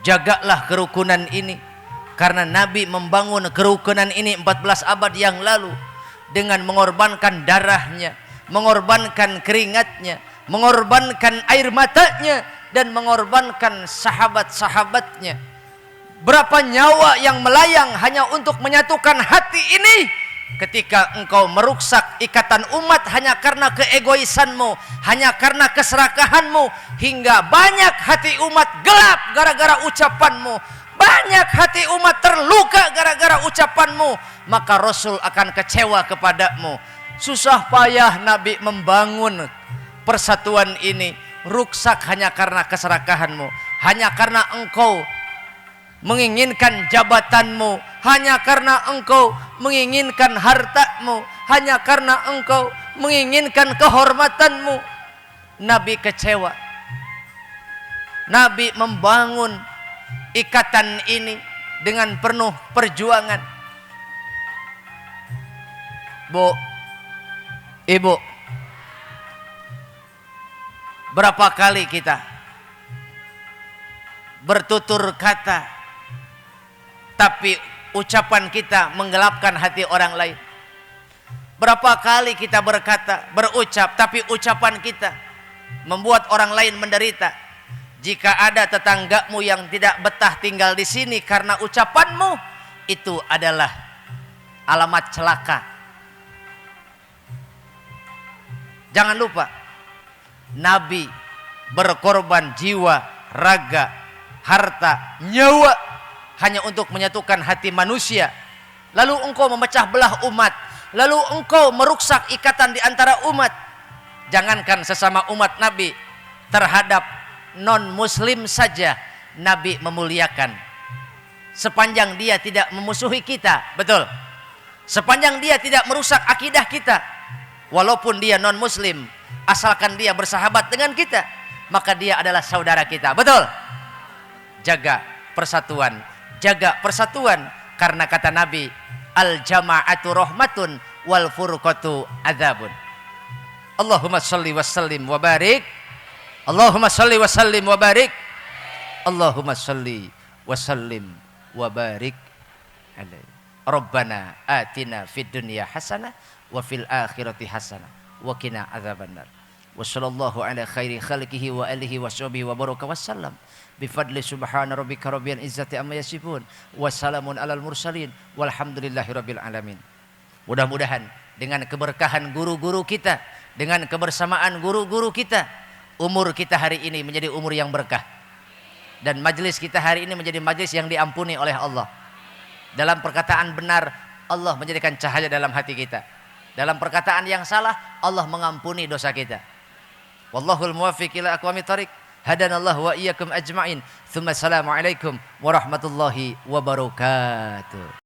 Jagalah kerukunan ini, karena Nabi membangun kerukunan ini 14 abad yang lalu dengan mengorbankan darahnya, mengorbankan keringatnya, mengorbankan air matanya, dan mengorbankan sahabat-sahabatnya. Berapa nyawa yang melayang hanya untuk menyatukan hati ini. Ketika engkau meruksak ikatan umat hanya karena keegoisanmu, hanya karena keserakahanmu, hingga banyak hati umat gelap gara-gara ucapanmu, banyak hati umat terluka gara-gara ucapanmu, maka Rasul akan kecewa kepadamu. Susah payah Nabi membangun persatuan ini, ruksak hanya karena keserakahanmu, hanya karena engkau menginginkan jabatanmu, hanya karena engkau menginginkan hartamu, hanya karena engkau menginginkan kehormatanmu. Nabi kecewa. Nabi membangun ikatan ini dengan penuh perjuangan. Bu, ibu, berapa kali kita bertutur kata, tapi ucapan kita menggelapkan hati orang lain. Berapa kali kita berkata, berucap, tapi ucapan kita membuat orang lain menderita. Jika ada tetanggamu yang tidak betah tinggal di sini karena ucapanmu, itu adalah alamat celaka. Jangan lupa, Nabi berkorban jiwa, raga, harta, nyawa hanya untuk menyatukan hati manusia. Lalu engkau memecah belah umat, lalu engkau meruksak ikatan di antara umat. Jangankan sesama umat Nabi, terhadap non-muslim saja Nabi memuliakan. Sepanjang dia tidak memusuhi kita, betul. Sepanjang dia tidak merusak akidah kita, walaupun dia non-muslim, asalkan dia bersahabat dengan kita, maka dia adalah saudara kita, betul. Jaga persatuan, jaga persatuan, karena kata Nabi, al-jama'atu rahmatun wal furqatu adzabun. Allahumma shalli wa sallim wa barik. Allahumma shalli wa sallim wa barik. Allahumma shalli wa sallim wa barik alaihi. Rabbana atina fid dunya hasanah wa fil akhirati hasanah wa qina adzabannar. Wa sallallahu ala khairi khalqihi wa alihi wa sahbihi wa baraka wasallam. Bi fadli subhana rabbika rabbil izzati amma yasifun wa salamun alal mursalin walhamdulillahi rabbil alamin. Mudah-mudahan dengan keberkahan guru-guru kita, dengan kebersamaan guru-guru kita, umur kita hari ini menjadi umur yang berkah, dan majelis kita hari ini menjadi majelis yang diampuni oleh Allah. Dalam perkataan benar, Allah menjadikan cahaya dalam hati kita. Dalam perkataan yang salah, Allah mengampuni dosa kita. Wallahul muwaffiq ila aqwamit thariq. Hadanallahu wa iyyakum ajma'in. Tsumma assalamu alaikum warahmatullahi wabarakatuh.